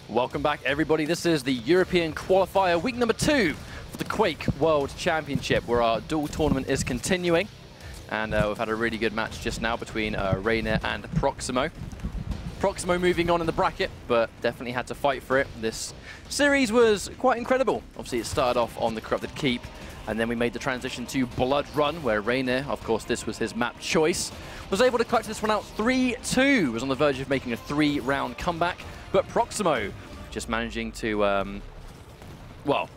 Welcome back, everybody. This is the European Qualifier, week number 2 for the Quake World Championship, where our dual tournament is continuing. And we've had a really good match just now between Rainer and Proximo. Proximo moving on in the bracket, but definitely had to fight for it. This series was quite incredible. Obviously, it started off on the Corrupted Keep, and then we made the transition to Blood Run, where Rainer, of course, this was his map choice, was able to clutch this one out 3-2. Was on the verge of making a 3-round comeback, but Proximo just managing to, well,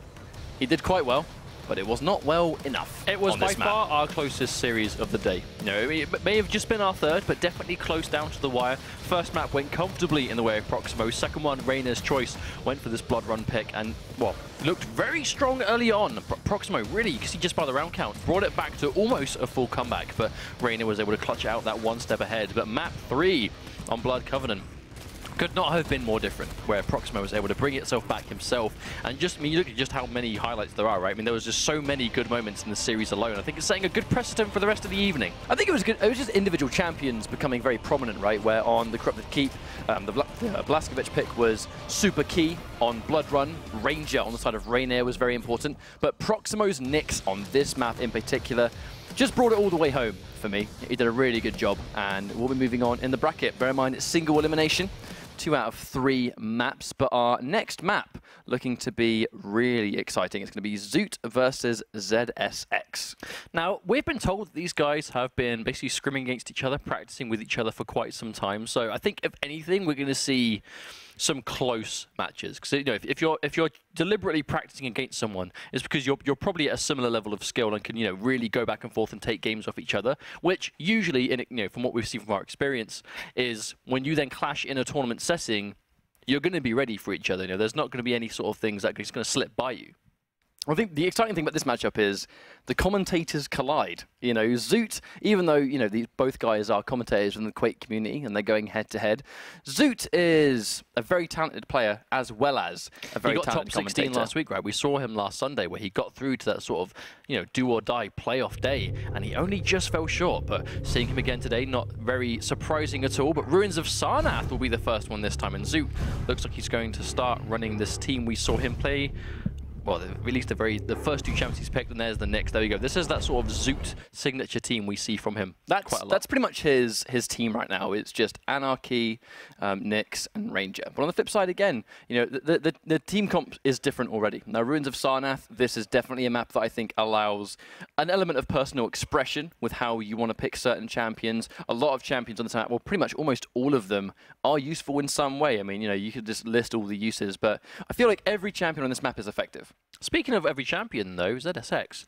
he did quite well, but it was not well enough. It was by far our closest series of the day. You know, it may have just been our third, but definitely close down to the wire. First map went comfortably in the way of Proximo. Second one, Rainer's choice, went for this Blood Run pick, and, well, looked very strong early on. Proximo really, you can see just by the round count, brought it back to almost a full comeback, but Rainer was able to clutch it out that one step ahead. But map 3 on Blood Covenant could not have been more different, where Proximo was able to bring itself back himself. And just, I mean, you look at just how many highlights there are, right? I mean, there was just so many good moments in the series alone. I think it's setting a good precedent for the rest of the evening. I think it was good. It was just individual champions becoming very prominent, right? Where on the Corrupted Keep, the Blaskovic pick was super key. On Blood Run, Ranger on the side of Rainier was very important. But Proximo's Nyx on this map in particular just brought it all the way home for me. He did a really good job, and we'll be moving on in the bracket. Bear in mind, it's single elimination. 2 out of 3 maps, but our next map looking to be really exciting. It's going to be Zoot versus ZSX. Now, we've been told that these guys have been basically scrimming against each other, practicing with each other for quite some time. So I think, if anything, we're going to see some close matches. Because, you know, if you're deliberately practicing against someone, it's because you're probably at a similar level of skill and can, you know, really go back and forth and take games off each other. Which usually, you know, from what we've seen from our experience, is when you then clash in a tournament setting, you're going to be ready for each other. You know, there's not going to be any sort of things that are just going to slip by you. I think the exciting thing about this matchup is the commentators collide. You know, Zoot, even though, you know, both guys are commentators in the Quake community and they're going head-to-head, Zoot is a very talented player as well as a very talented commentator. He got top 16 last week, right? We saw him last Sunday where he got through to that sort of, you know, do-or-die playoff day, and he only just fell short. But seeing him again today, not very surprising at all. But Ruins of Sarnath will be the first one this time, and Zoot looks like he's going to start running this team. We saw him play, well, at least the first 2 champions he's picked, and there's the Nyx. There we go. This is that sort of Zoot signature team we see from him quite a lot. That's pretty much his team right now. It's just Anarchy, Nyx, and Ranger. But on the flip side, again, you know, the team comp is different already. Now, Ruins of Sarnath, this is definitely a map that I think allows an element of personal expression with how you want to pick certain champions. A lot of champions on this map, well, pretty much almost all of them are useful in some way. I mean, you know, you could just list all the uses, but I feel like every champion on this map is effective. Speaking of every champion, though, ZSX,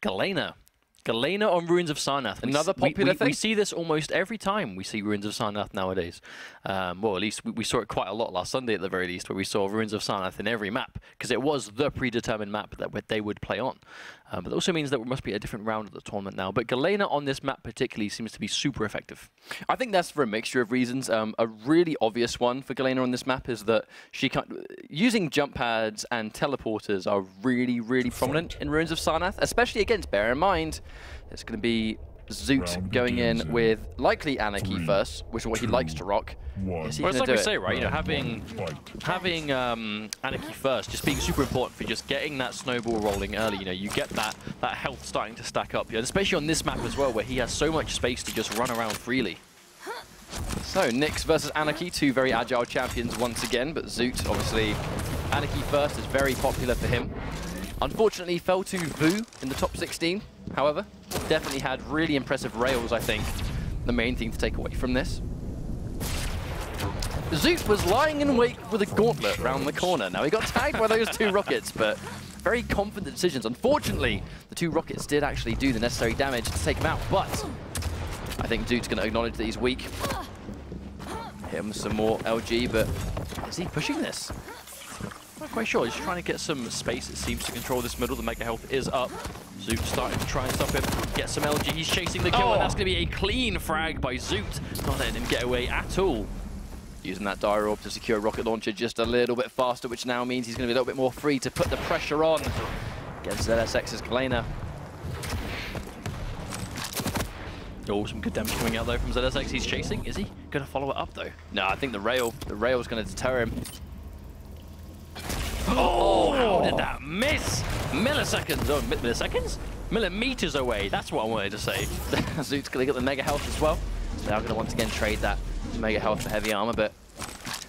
Galena. Galena on Ruins of Sarnath. Another popular thing. We see this almost every time we see Ruins of Sarnath nowadays. Well, at least we saw it quite a lot last Sunday at the very least, where we saw Ruins of Sarnath in every map, because it was the predetermined map that they would play on. But that also means that there must be a different round of the tournament now. But Galena on this map particularly seems to be super effective. I think that's for a mixture of reasons. A really obvious one for Galena on this map is that she using jump pads and teleporters are really, really prominent in Ruins of Sarnath, especially against, bear in mind, it's going to be Zoot going in with likely Anarchy first, which is what he likes to rock. Well, it's like we say, right? You know, having Anarchy first just being super important for just getting that snowball rolling early. You know, you get that health starting to stack up, you know, especially on this map as well, where he has so much space to just run around freely. So, Nyx versus Anarchy, 2 very agile champions once again, but Zoot, obviously, Anarchy first is very popular for him. Unfortunately, fell to Vu in the top 16, however. Definitely had really impressive rails, I think. The main thing to take away from this. Zoot was lying in wait with a gauntlet around the corner. Now, he got tagged by those 2 rockets, but very confident decisions. Unfortunately, the 2 rockets did actually do the necessary damage to take him out, but I think Zoot's going to acknowledge that he's weak. Hit him with some more LG, but is he pushing this? Not quite sure. He's trying to get some space, it seems, to control this middle. The Mega Health is up. Zoot starting to try and stop him. Get some LG. He's chasing the kill, and that's going to be a clean frag by Zoot. Not letting him get away at all. Using that Dire Orb to secure a rocket launcher just a little bit faster, which now means he's going to be a little bit more free to put the pressure on against ZSX's Galena. Oh, some good damage coming out, though, from ZSX. He's chasing. Is he going to follow it up, though? No, I think the rail's going to deter him. Oh, how did that miss? Milliseconds, oh, milliseconds? Millimeters away, that's what I wanted to say. Zoot's going to get the mega health as well. So they are going to once again trade that mega health for heavy armor, but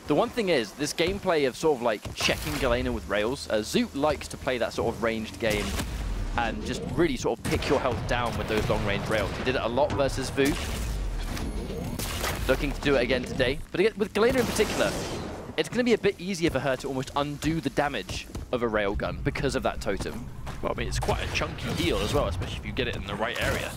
the one thing is, this gameplay of sort of like checking Galena with rails, Zoot likes to play that sort of ranged game and just really sort of pick your health down with those long-range rails. He did it a lot versus Vu. Looking to do it again today. But again, with Galena in particular, it's going to be a bit easier for her to almost undo the damage of a railgun because of that totem. Well, I mean, it's quite a chunky heal as well, especially if you get it in the right area.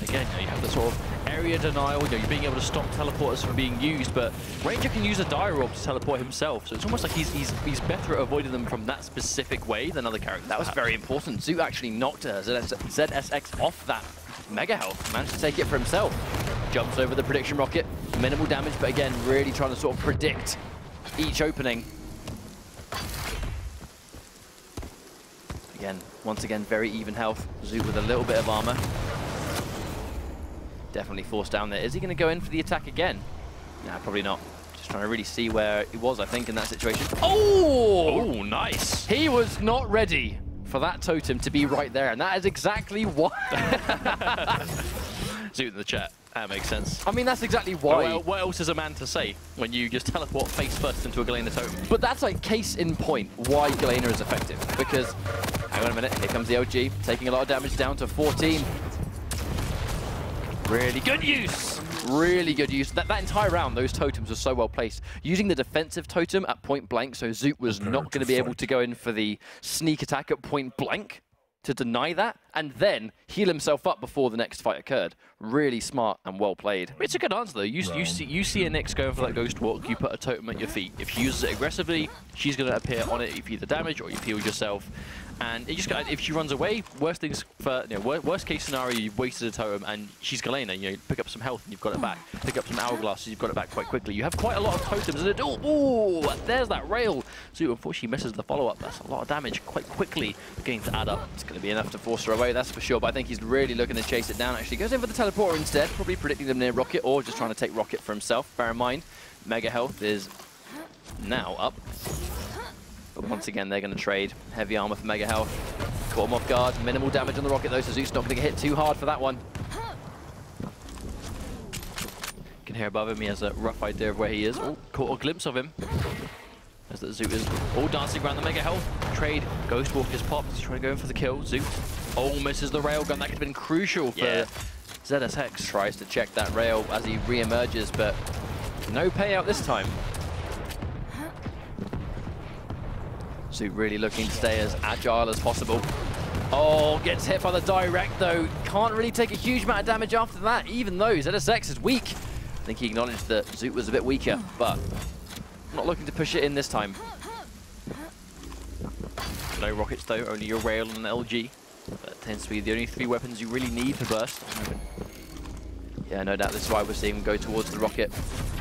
Again, you have the sort of area denial, you're being able to stop teleporters from being used, but Ranger can use a dire orb to teleport himself, so it's almost like he's better at avoiding them from that specific way than other characters. That was very important. Zoot actually knocked ZSX off that mega health, managed to take it for himself. Jumps over the prediction rocket, minimal damage, but again, really trying to sort of predict each opening. Again, once again, very even health. Zoot with a little bit of armor. Definitely forced down there. Is he going to go in for the attack again? Nah, probably not. Just trying to really see where he was, I think, in that situation. Oh, nice. He was not ready for that totem to be right there, and that is exactly why. Zoot in the chat. That makes sense. I mean, that's exactly why. Well, what else is a man to say when you just teleport face first into a Galena totem? But that's like case in point why Galena is effective. Because, hang on a minute, here comes the OG, taking a lot of damage down to 14. Really good use. Really good use. That entire round, those totems were so well placed. Using the defensive totem at point blank, so Zoot was not going to be able to go in for the sneak attack at point blank to deny that, and then heal himself up before the next fight occurred. Really smart and well played. It's a good answer though. You see a Nyx going for that ghost walk, you put a totem at your feet. If she uses it aggressively, she's going to appear on it if you either damage or you heal yourself. And it just if she runs away, worst case scenario, you've wasted a totem and she's Galena. Pick up some health and you've got it back. Pick up some hourglasses, you've got it back quite quickly. You have quite a lot of totems and there's that rail. So unfortunately misses the follow-up. That's a lot of damage quite quickly beginning to add up. It's going to be enough to force her away, that's for sure. But I think he's really looking to chase it down. Actually goes in for the teleporter instead, probably predicting them near Rocket or just trying to take Rocket for himself. Bear in mind, mega health is now up. But once again, they're going to trade heavy armor for mega health. Caught him off guard. Minimal damage on the rocket, though, so Zoot's not going to get hit too hard for that one. You can hear above him, he has a rough idea of where he is. Oh, caught a glimpse of him. As the Zoot is all dancing around the mega health. Trade. Ghost Walk is popped. He's trying to go in for the kill. Zoot. Oh, misses the railgun. That could have been crucial for ZSX. Tries to check that rail as he re-emerges, but no payout this time. Zoot really looking to stay as agile as possible. Oh, gets hit by the direct though. Can't really take a huge amount of damage after that, even though ZSX is weak. I think he acknowledged that Zoot was a bit weaker, but not looking to push it in this time. No rockets though, only your rail and an LG. That tends to be the only 3 weapons you really need for burst. Yeah, no doubt this is why we're seeing him go towards the rocket.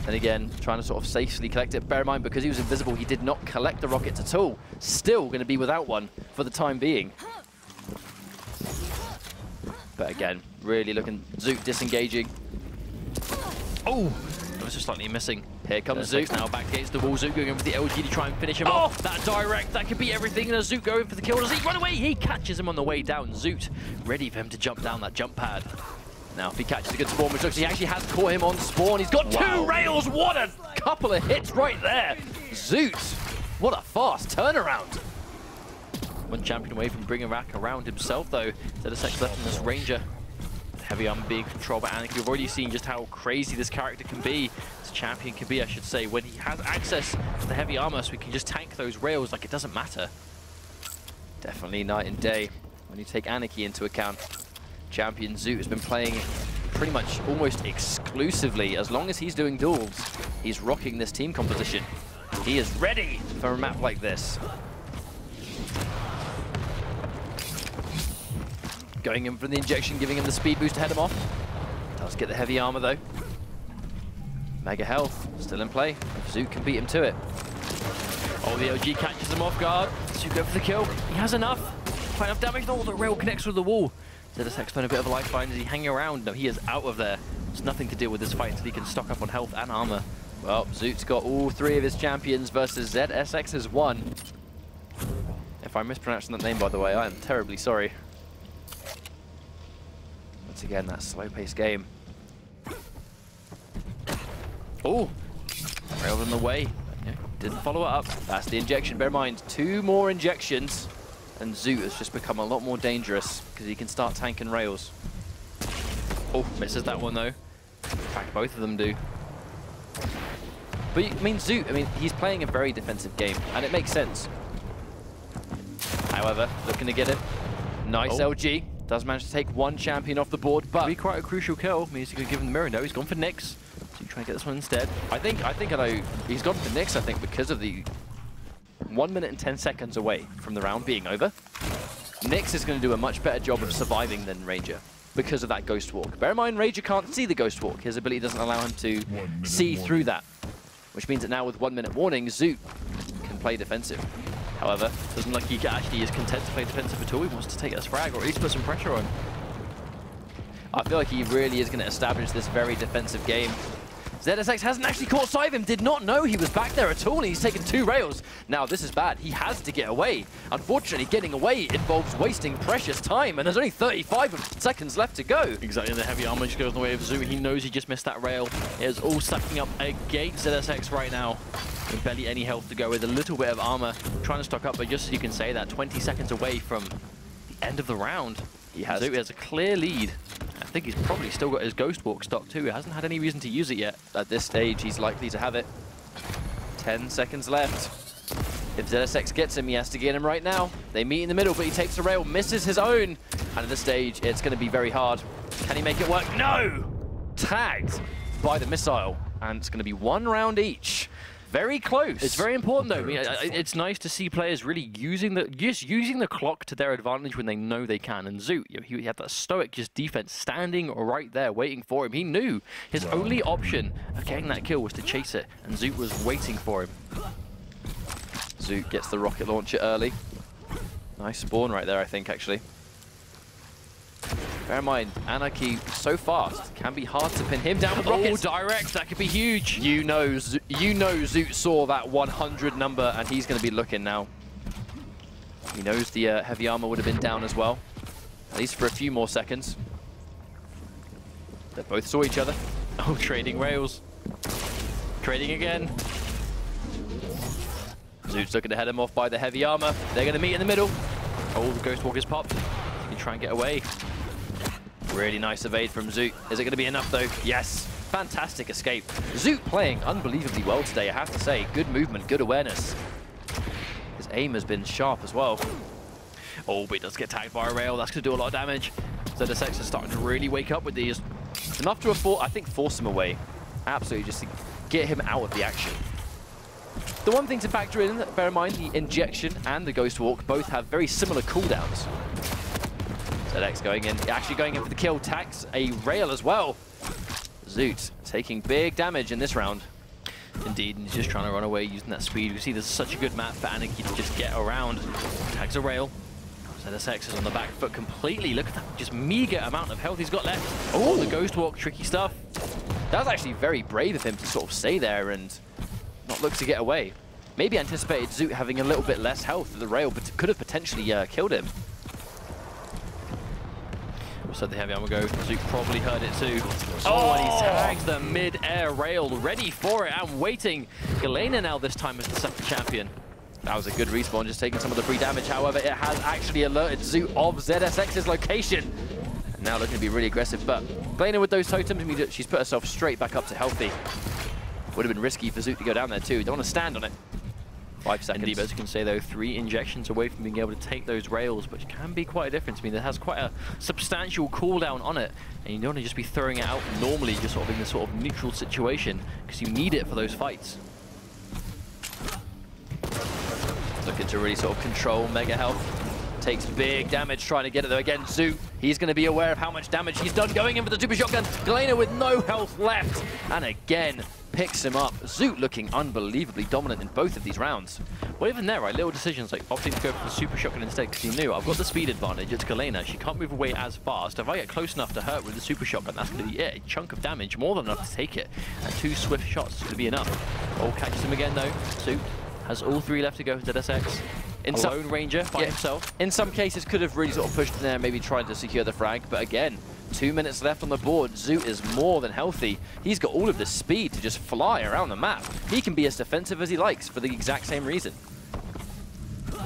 And again, trying to sort of safely collect it. Bear in mind, because he was invisible, he did not collect the rockets at all. Still going to be without one for the time being. But again, really looking, Zoot disengaging. Oh, that was just slightly missing. Here comes Zoot, now back against the wall. Zoot going in for the LG to try and finish him off. That direct, that could be everything. And a Zoot going for the kill. Does he run away? He catches him on the way down. Zoot ready for him to jump down that jump pad. Now, if he catches a good spawn, which looks, he actually has caught him on spawn. He's got 2 rails. What a couple of hits right there. Zoot, what a fast turnaround. One champion away from bringing back around himself, though. ZSX left in this Ranger. Heavy armor being controlled by Anarchy. We've already seen just how crazy this character can be. This champion can be, I should say, when he has access to the heavy armor, so he can just tank those rails like it doesn't matter. Definitely night and day when you take Anarchy into account. Champion Zoot has been playing pretty much almost exclusively. As long as he's doing duels, he's rocking this team composition. He is ready for a map like this. Going in for the injection, giving him the speed boost to head him off. Does get the heavy armor though. Mega health, still in play. Zoot can beat him to it. Oh, the LG catches him off guard. Zoot go for the kill. He has enough. Quite enough damage. Oh, the rail connects with the wall. ZSX found a bit of a lifeline. Is he hanging around? No, he is out of there. There's nothing to deal with this fight until he can stock up on health and armor. Well, Zoot's got all 3 of his champions versus ZSX's 1. If I'm mispronouncing that name, by the way, I am terribly sorry. Once again, that slow-paced game. Oh! Railed in the way. Yeah, didn't follow it up. That's the injection. Bear in mind, 2 more injections, and zoot has just become a lot more dangerous because he can start tanking rails. Oh, misses that one though. In fact, both of them do. But I mean, zoot, he's playing a very defensive game, and it makes sense. However, looking to get him. Nice LG. Does manage to take 1 champion off the board, but be quite a crucial kill. Means he could give him the mirror. No, he's gone for Nyx. So you try and get this one instead. I think I know he's gone for Nyx, I think, because of the 1 minute and 10 seconds away from the round being over. Nyx is going to do a much better job of surviving than Ranger because of that Ghost Walk. Bear in mind, Ranger can't see the Ghost Walk. His ability doesn't allow him to see through that, which means that now with 1 minute warning, zoot can play defensive. However, doesn't look like he actually is content to play defensive at all. He wants to take this frag or at least put some pressure on. I feel like he really is going to establish this very defensive game. zsxy hasn't actually caught sight of him, did not know he was back there at all, and he's taken 2 rails. Now, this is bad. He has to get away. Unfortunately, getting away involves wasting precious time, and there's only 35 seconds left to go. Exactly, and the heavy armor just goes in the way of zoot. He knows he just missed that rail. It is all stacking up against zsxy right now. With barely any health to go with, a little bit of armor, trying to stock up, but just as you can say that, 20 seconds away from the end of the round. Zoot has a clear lead. I think he's probably still got his Ghost Walk stock too. He hasn't had any reason to use it yet. At this stage, he's likely to have it. 10 seconds left. If zsxy gets him, he has to get him right now. They meet in the middle, but he takes a rail, misses his own. And at this stage, it's going to be very hard. Can he make it work? No! Tagged by the missile. And it's going to be 1 round each. Very close. It's very important though. I mean, it's nice to see players really using the clock to their advantage when they know they can. And zoot, he had that stoic defense standing right there waiting for him. He knew his only option of getting that kill was to chase it, and zoot was waiting for him. Zoot gets the rocket launcher early. Nice spawn right there, I think, actually. Bear in mind, Anarchy so fast can be hard to pin him down with rockets. Oh, direct, that could be huge. You know Zoot saw that 100 number, and he's going to be looking now. He knows the heavy armor would have been down as well, at least for a few more seconds. They both saw each other. Oh, trading rails. Trading again. Zoot's looking to head him off by the heavy armor. They're going to meet in the middle. Oh, the Ghost Walk is popped. He can try and get away. Really nice evade from Zoot. Is it going to be enough, though? Yes. Fantastic escape. Zoot playing unbelievably well today, I have to say. Good movement, good awareness. His aim has been sharp as well. Oh, but he does get tagged by a rail. That's going to do a lot of damage. zsxy is starting to really wake up with these. Enough to, I think, force him away. Absolutely, just to get him out of the action. The one thing to factor in, bear in mind, the injection and the Ghost Walk both have very similar cooldowns. zsxy going in, actually going in for the kill, tags a rail as well. Zoot taking big damage in this round. Indeed, and he's just trying to run away using that speed. You see, there's such a good map for Anarchy to just get around. Tags a rail. zsxy is on the back foot completely. Look at that just meager amount of health he's got left. Oh, the Ghost Walk, tricky stuff. That was actually very brave of him to sort of stay there and not look to get away. Maybe anticipated Zoot having a little bit less health at the rail, but could have potentially killed him. So the heavy armor go. Zoot probably heard it too. Oh, and he tags the mid-air rail, ready for it and waiting. Galena now this time as the second champion. That was a good respawn, just taking some of the free damage. However, it has actually alerted Zoot of zsxy's location. And now looking to be really aggressive, but Galena with those totems, she's put herself straight back up to healthy. Would have been risky for Zoot to go down there too. Don't want to stand on it. 5 seconds. Indeed, as you can say though, 3 injections away from being able to take those rails, which can be quite a difference. I mean, it has quite a substantial cooldown on it, and you don't want to just be throwing it out normally, just sort of in this sort of neutral situation, because you need it for those fights. Looking to really sort of control Mega Health. Takes big damage trying to get it though. Again, Zoot, he's going to be aware of how much damage he's done going in for the super shotgun. Galena with no health left, and again picks him up. Zoot looking unbelievably dominant in both of these rounds. Well, even there, right, little decisions like opting to go for the super shotgun instead, because he knew I've got the speed advantage. It's Galena. She can't move away as fast. If I get close enough to hurt with the super shotgun, that's going to be it. A chunk of damage, more than enough to take it. And 2 swift shots is going to be enough. Oh, catches him again though. Zoot has all 3 left to go. zsxy A lone ranger by himself. In some cases, could have really sort of pushed in there, maybe trying to secure the frag. But again, 2 minutes left on the board. Zoot is more than healthy. He's got all of the speed to just fly around the map. He can be as defensive as he likes for the exact same reason.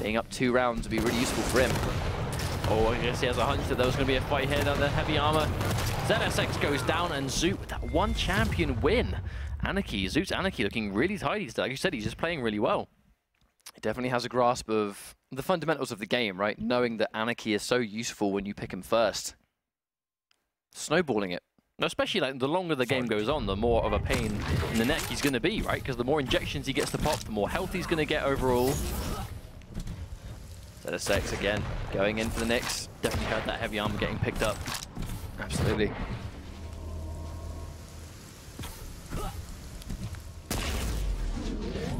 Being up 2 rounds would be really useful for him. Oh, I guess he has a hunch that there was going to be a fight here down the heavy armor. zsxy goes down, and Zoot with that 1 champion win. Anarchy, Zoot's Anarchy looking really tidy. Like you said, he's just playing really well. He definitely has a grasp of the fundamentals of the game, right? Knowing that Anarchy is so useful when you pick him first. Snowballing it. Especially like the longer the game goes on, the more of a pain in the neck he's going to be, right? Because the more injections he gets to pop, the more health he's going to get overall. zsxy again, going in for the Nyx. Definitely heard that heavy armor getting picked up. Absolutely.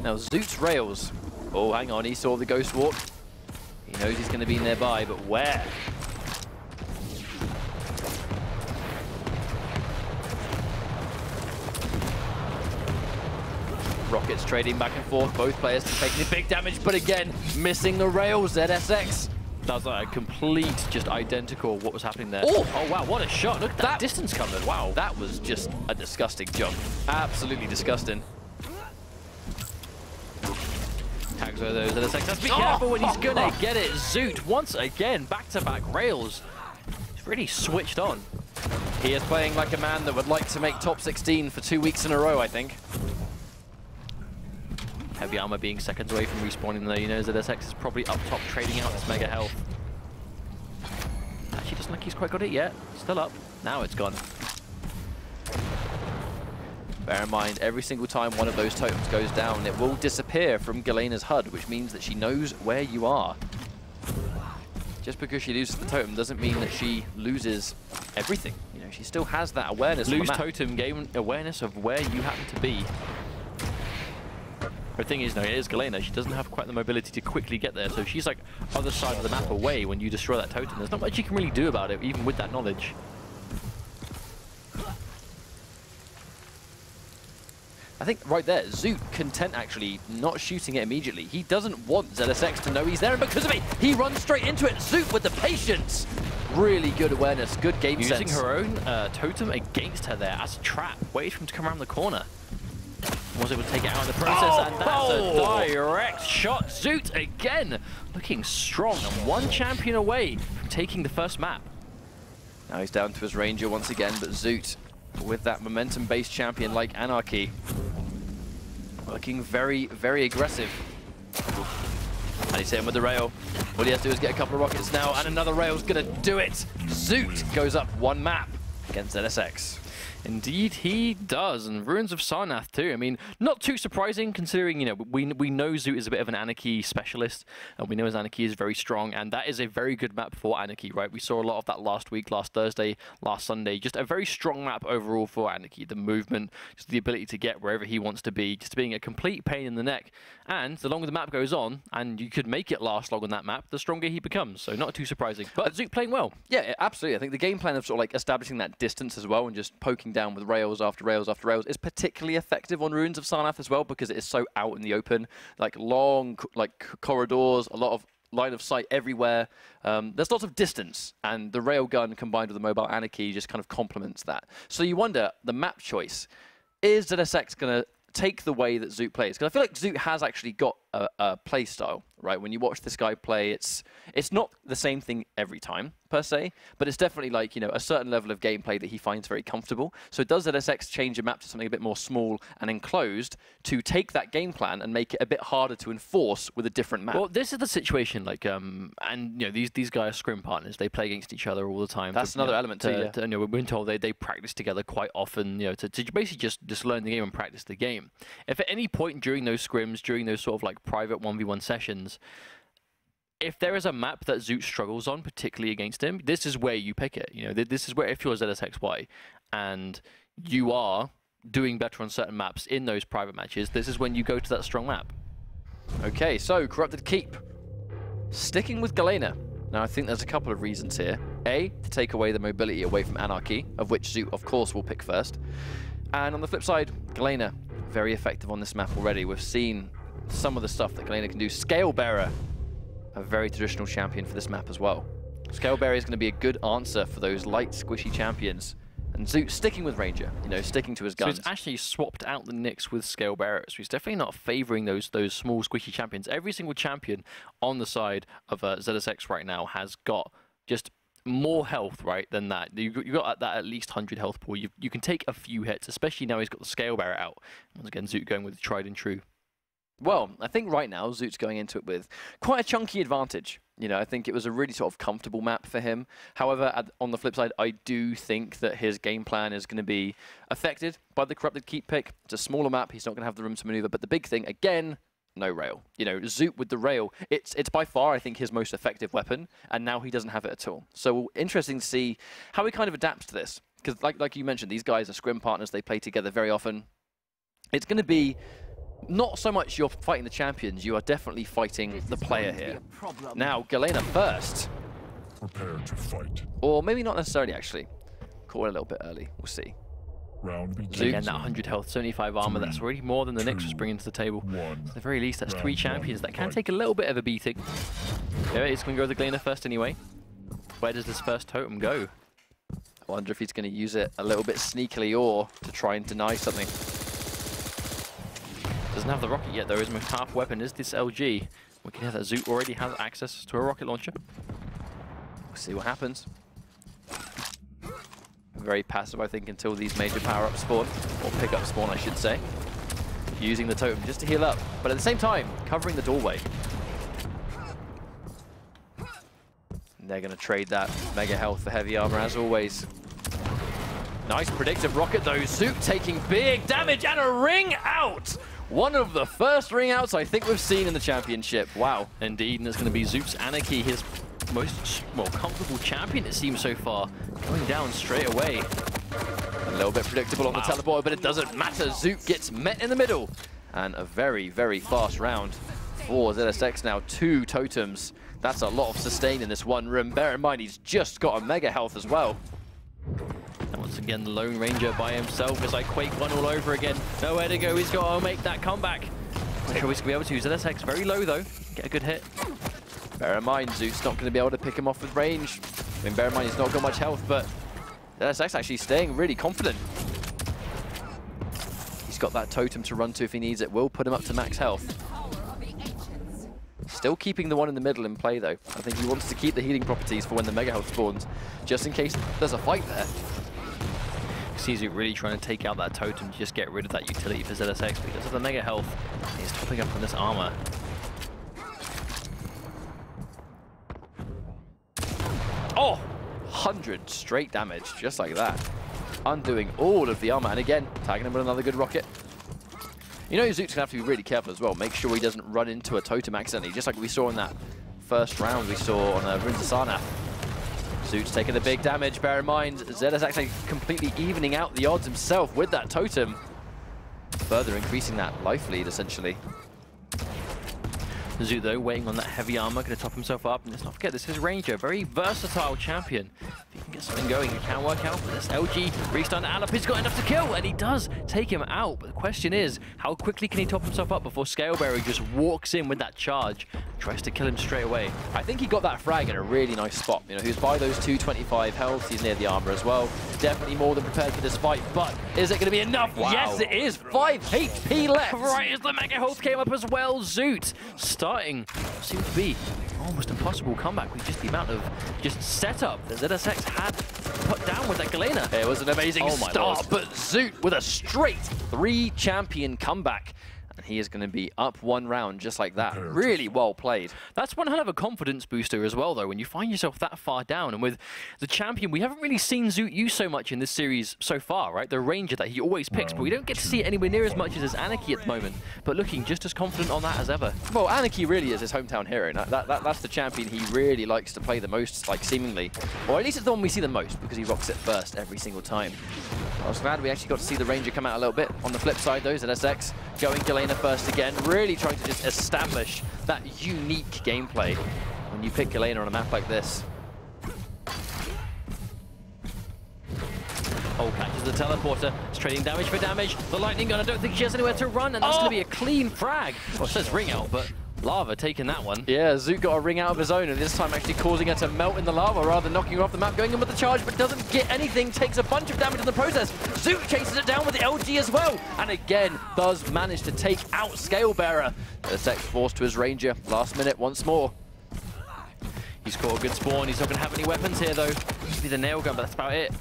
Now Zoot's rails. Oh, hang on, he saw the ghost walk. He knows he's going to be nearby, but where? Rockets trading back and forth, both players taking the big damage, but again, missing the rails, zsxy. That was like a complete, just identical what was happening there. Oh, oh wow, what a shot. Look at that distance covered, wow. That was just a disgusting jump. Absolutely disgusting. Tags over those zsxy. Be careful when he's gonna get it. Zoot, once again, back-to-back rails. He's really switched on. He is playing like a man that would like to make top 16 for 2 weeks in a row, I think. Heavy armor being seconds away from respawning though. You know, zsxy is probably up top trading out his mega health. Actually, doesn't look he's quite got it yet. Still up. Now it's gone. Bear in mind, every single time one of those totems goes down, it will disappear from Galena's HUD, which means that she knows where you are. Just because she loses the totem doesn't mean that she loses everything. You know, she still has that awareness. Lose totem, gain awareness of where you happen to be. The thing is, no, it is Galena. She doesn't have quite the mobility to quickly get there, so she's like other side of the map away when you destroy that totem. There's not much you can really do about it, even with that knowledge. I think right there, Zoot content actually not shooting it immediately. He doesn't want zsxy to know he's there, and because of it, he runs straight into it. Zoot with the patience. Really good awareness, good game sense. Using her own totem against her there as a trap. Waited for him to come around the corner. Was able to take it out in the process, and that's a direct shot. Zoot again, looking strong and 1 champion away from taking the first map. Now he's down to his ranger once again, but Zoot, with that momentum-based champion like Anarchy, looking very, very aggressive. And he's hitting with the rail. All he has to do is get a couple of rockets now, and another rail's gonna do it. Zoot goes up 1 map against zsxy. Indeed he does, and Ruins of Sarnath too. I mean, not too surprising considering, you know, we know Zoot is a bit of an Anarchy specialist, and we know his Anarchy is very strong, and that is a very good map for Anarchy, right? We saw a lot of that last week, last Thursday, last Sunday. Just a very strong map overall for Anarchy. The movement, just the ability to get wherever he wants to be, just being a complete pain in the neck. And the longer the map goes on, and you could make it last long on that map, the stronger he becomes. So not too surprising. But Zoot playing well. Yeah, absolutely. I think the game plan of sort of like establishing that distance as well and just poking down with rails after rails after rails is particularly effective on Ruins of Sarnath as well, because it is so out in the open, like long corridors, a lot of line of sight everywhere. There's lots of distance, and the rail gun combined with the mobile Anarchy just kind of complements that. So you wonder, the map choice, is zsxy going to take the way that Zoot plays? Because I feel like Zoot has actually got a play style, right? When you watch this guy play, it's not the same thing every time, per se, but it's definitely like, you know, a certain level of gameplay that he finds very comfortable. So does zsxy change a map to something a bit more small and enclosed to take that game plan and make it a bit harder to enforce with a different map? Well, this is the situation, like, and, you know, these guys are scrim partners. They play against each other all the time. That's another element too, yeah. You know, we've been told they practice together quite often, you know, to basically just learn the game and practice the game. If at any point during those scrims, during those sort of like private 1v1 sessions, if there is a map that Zoot struggles on, particularly against him, this is where you pick it. You know, this is where, if you're zsxy and you are doing better on certain maps in those private matches, this is when you go to that strong map. Okay, so Corrupted Keep. Sticking with Galena. Now, I think there's a couple of reasons here. A, to take away the mobility away from Anarchy, of which Zoot, of course, will pick first. And on the flip side, Galena, very effective on this map already. We've seen some of the stuff that Galena can do. Scale Bearer. a very traditional champion for this map as well. Scaleberry is going to be a good answer for those light, squishy champions. And Zoot sticking with Ranger, you know, sticking to his guns. So he's actually swapped out the Nyx with Scalebearer, so he's definitely not favouring those small, squishy champions. Every single champion on the side of zsxy right now has got just more health, right, than that. You got that at least 100 health pool. You can take a few hits, especially now he's got the Scalebearer out. Once again, Zoot going with the tried and true. Well, I think right now Zoot's going into it with quite a chunky advantage. You know, I think it was a really sort of comfortable map for him. However, on the flip side, I do think that his game plan is going to be affected by the Corrupted Keep pick. It's a smaller map. He's not going to have the room to maneuver. But the big thing, again, no rail. You know, Zoot with the rail, it's by far, I think, his most effective weapon. And now he doesn't have it at all. So interesting to see how he kind of adapts to this. Because like you mentioned, these guys are scrim partners. They play together very often. It's going to be not so much you're fighting the champions, you are definitely fighting the player here. Now, Galena first. Prepare to fight. Or maybe not necessarily, actually. Call it a little bit early. We'll see. Round begins. Again, that 100 health, 75 armor, that's already more than the Nyx was bringing to the table. At the very least, that's 3 champions that can take a little bit of a beating. Yeah, he's going to go with the Galena first anyway. Where does this first totem go? I wonder if he's going to use it a little bit sneakily or to try and deny something. Doesn't have the rocket yet though, his most powerful weapon is this LG. We can hear that Zoot already has access to a rocket launcher. We'll see what happens. Very passive, I think, until these major power-ups spawn, or pick-up spawn, I should say. Using the totem just to heal up, but at the same time, covering the doorway. And they're going to trade that mega health for heavy armor as always. Nice predictive rocket though. Zoot taking big damage and a ring out! One of the first ring outs I think we've seen in the championship. Wow. Indeed, and it's going to be Zoot's Anarchy, his most, well, comfortable champion it seems so far. Going down straight away. A little bit predictable on the teleporter, but it doesn't matter. Zoot gets met in the middle. And a very, very fast round for zsxy now. 2 totems. That's a lot of sustain in this one room. Bear in mind, he's just got a mega health as well. And once again, the Lone Ranger by himself is like Quake 1 all over again. Nowhere to go, he's got to make that comeback. Not sure he's going to be able to. zsxy very low though. Get a good hit. Bear in mind, Zoot's not going to be able to pick him off with range. I mean, bear in mind, he's not got much health, but zsxy actually staying really confident. He's got that totem to run to if he needs it. Will put him up to max health. Still keeping the one in the middle in play, though. I think he wants to keep the healing properties for when the mega health spawns, just in case there's a fight there. Sees it really trying to take out that totem to just get rid of that utility for zsxy, but he does have the mega health. He's topping up on this armor. Oh! 100 straight damage, just like that. Undoing all of the armor, and again, tagging him with another good rocket. You know, Zoot's going to have to be really careful as well. Make sure he doesn't run into a totem accidentally, just like we saw in that first round we saw on Rinzasana. Zoot's taking the big damage. Bear in mind, zsxy completely evening out the odds himself with that totem. Further increasing that life lead, essentially. Zoot, though, waiting on that heavy armor, going to top himself up. And let's not forget, this is Ranger, very versatile champion. If he can get something going, he can work out. But this LG restun Alep, he's got enough to kill, and he does take him out. But the question is, how quickly can he top himself up before Scaleberry just walks in with that charge, tries to kill him straight away? I think he got that frag in a really nice spot. You know, he was by those 225 health. He's near the armor as well. Definitely more than prepared for this fight, but is it going to be enough? Wow. Yes, it is. 5 HP left. Right as the mega health came up as well, Zoot starting seemed to be almost impossible comeback with just the amount of just setup that zsxy had put down with that Galena. It was an amazing start, but Zoot with a straight 3 champion comeback. And he is going to be up 1 round just like that. Really well played. That's one hell of a confidence booster as well, though, when you find yourself that far down. And with the champion, we haven't really seen Zoot use so much in this series so far, right? The Ranger that he always picks, but we don't get to see it anywhere near as much as his Anarchy at the moment. But looking just as confident on that as ever. Well, Anarchy really is his hometown hero. That's the champion he really likes to play the most, like, seemingly. Or at least it's the one we see the most, because he rocks it first every single time. I was glad we actually got to see the Ranger come out a little bit. On the flip side, though, zsxy going Galena first again, really trying to just establish that unique gameplay when you pick Galena on a map like this. Oh, catches the teleporter. It's trading damage for damage. The lightning gun, I don't think she has anywhere to run, and that's going to be a clean frag. Well, it says ring out, but Lava taking that one. Yeah, Zoot got a ring out of his own, and this time actually causing her to melt in the lava rather than knocking her off the map. Going in with the charge, but doesn't get anything. Takes a bunch of damage in the process. Zoot chases it down with the LG as well. And again, does manage to take out Scalebearer. zsxy forced to his Ranger. Last minute once more. He's caught a good spawn. He's not going to have any weapons here, though. Maybe the nail gun, but that's about it.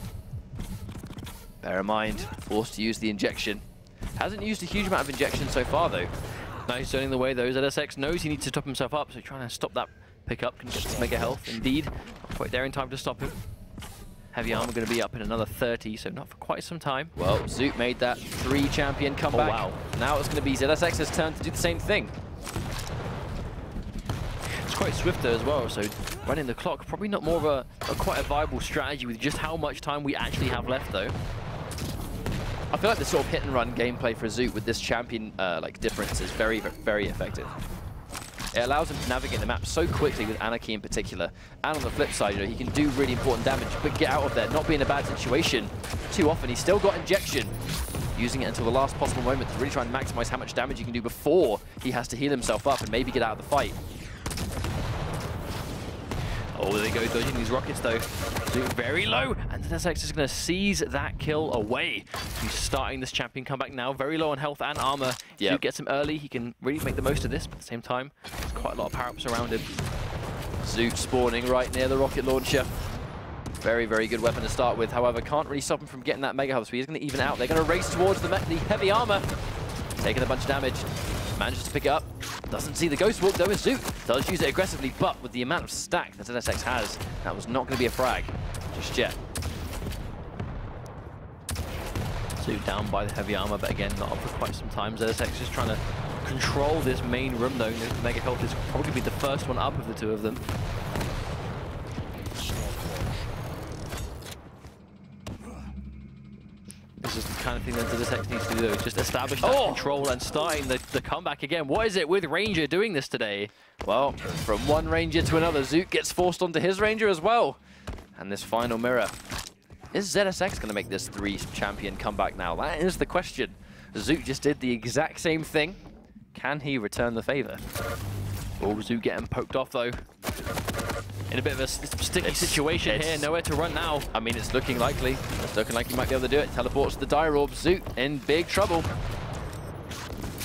Bear in mind, forced to use the injection. Hasn't used a huge amount of injection so far, though. Now he's turning the way, though. zsxy knows he needs to top himself up, so trying to stop that pickup. Can get this mega health. Indeed, not quite there in time to stop him. Heavy armor going to be up in another 30, so not for quite some time. Well, Zoot made that 3 champion comeback. Oh, wow. Now it's going to be zsxy's turn to do the same thing. It's quite swift though as well, so running the clock, probably not more of a quite a viable strategy with just how much time we actually have left though. I feel like the sort of hit and run gameplay for Zoot with this champion like difference is very, very effective. It allows him to navigate the map so quickly with Anarchy in particular. And on the flip side, you know, he can do really important damage, but get out of there, not be in a bad situation. Too often, he's still got injection. Using it until the last possible moment to really try and maximize how much damage he can do before he has to heal himself up and maybe get out of the fight. Oh, there they go, dodging these rockets though. Zoot very low, and zsxy is going to seize that kill away. He's starting this champion comeback now, very low on health and armor. If Zoot gets him early, he can really make the most of this, but at the same time, there's quite a lot of power-ups around him. Zoot spawning right near the rocket launcher. Very, very good weapon to start with. However, can't really stop him from getting that mega health, so he's going to even out. They're going to race towards the heavy armor. Taking a bunch of damage. Manages to pick it up. Doesn't see the Ghost Walk though as Zoot does use it aggressively, but with the amount of stack that zsxy has, that was not going to be a frag just yet. Zoot down by the heavy armor, but again, not up for quite some time. zsxy just trying to control this main room though. The mega health is probably be the first one up of the two of them. This is the kind of thing that zsxy needs to do, just establish that control and starting the comeback again. What is it with Ranger doing this today? Well, from one Ranger to another, Zoot gets forced onto his Ranger as well. And this final mirror. Is zsxy going to make this 3 champion comeback now? That is the question. Zoot just did the exact same thing. Can he return the favor? Oh, Zoot getting poked off though. In a bit of a sticky situation here, nowhere to run now. I mean, it's looking likely. It's looking like he might be able to do it. Teleports to the Dire Orb. Zoot in big trouble.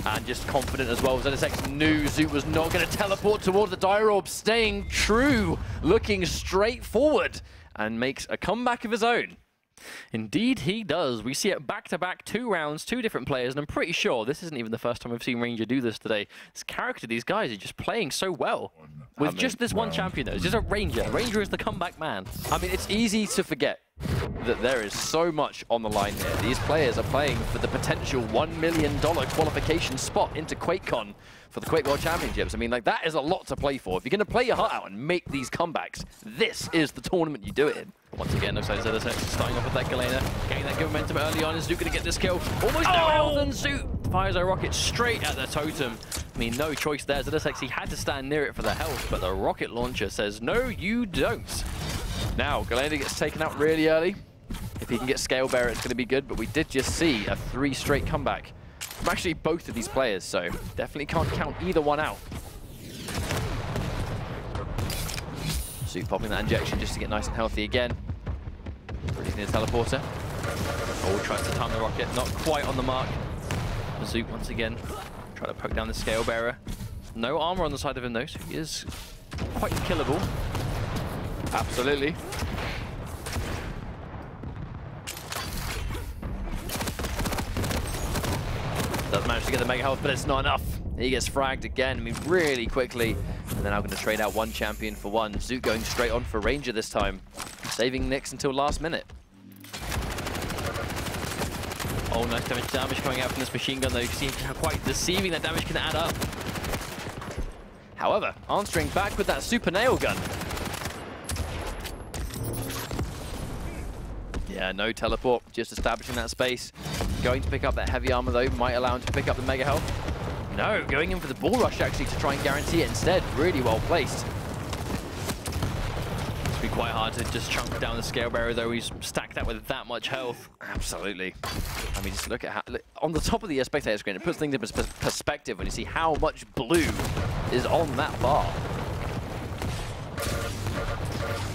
And just confident as well. zsxy knew Zoot was not going to teleport towards the Dire Orb. Staying true, looking straight forward, and makes a comeback of his own. Indeed he does. We see it back-to-back, 2 rounds, 2 different players, and I'm pretty sure this isn't even the first time we've seen Ranger do this today. This character, these guys are just playing so well. With just this one champion though, it's just a Ranger. Ranger is the comeback man. I mean, it's easy to forget that there is so much on the line here. These players are playing for the potential $1 million qualification spot into QuakeCon for the Quake World Championships. I mean, like, that is a lot to play for. If you're going to play your heart out and make these comebacks, this is the tournament you do it in. Once again, looks like zsxy starting off with that Galena, getting that good momentum early on. Is Zoot going to get this kill? Almost no health, and Zoot fires a rocket straight at the totem. I mean, no choice there. zsxy had to stand near it for the health, but the rocket launcher says, no, you don't. Now, Galena gets taken out really early. If he can get Scalebearer, it's going to be good, but we did just see a 3 straight comeback from actually both of these players, so definitely can't count either one out. Zoot popping that injection just to get nice and healthy again. Releasing the teleporter. Oh, tries to time the rocket, not quite on the mark. Zoot once again trying to poke down the Scalebearer. No armor on the side of him though, so he is quite killable. Absolutely. Does manage to get the mega health, but it's not enough. He gets fragged again, I mean, really quickly. And they're now going to trade out 1 champion for 1. Zoot going straight on for Ranger this time, saving Nyx until last minute. Oh, nice damage coming out from this machine gun though. You can see how quite deceiving that damage can add up. However, answering back with that super nail gun. Yeah, no teleport, just establishing that space. Going to pick up that heavy armor though, might allow him to pick up the mega health. No, going in for the ball rush actually to try and guarantee it instead. Really well placed. It's been Quite hard to just chunk down the scale barrier, though. He's stacked that with that much health. Absolutely. I mean, just look at how, on the top of the spectator screen, it puts things in perspective when you see how much blue is on that bar.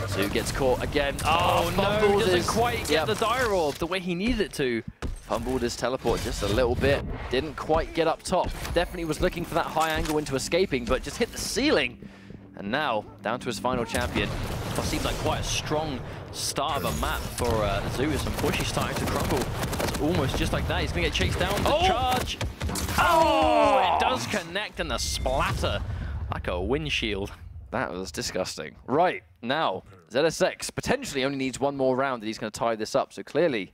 Zoot gets caught again. Oh no, doesn't quite get the dire orb the way he needed it to. Fumbled his teleport just a little bit. Didn't quite get up top. Definitely was looking for that high angle into escaping, but just hit the ceiling. And now, down to his final champion. That seems like quite a strong start of a map for Zoot. Some push, he's starting to crumble. That's almost just like that. He's going to get chased down. The charge. Oh, it does connect, and the splatter like a windshield. That was disgusting. Right, now, zsxy potentially only needs one more round and he's going to tie this up. So clearly,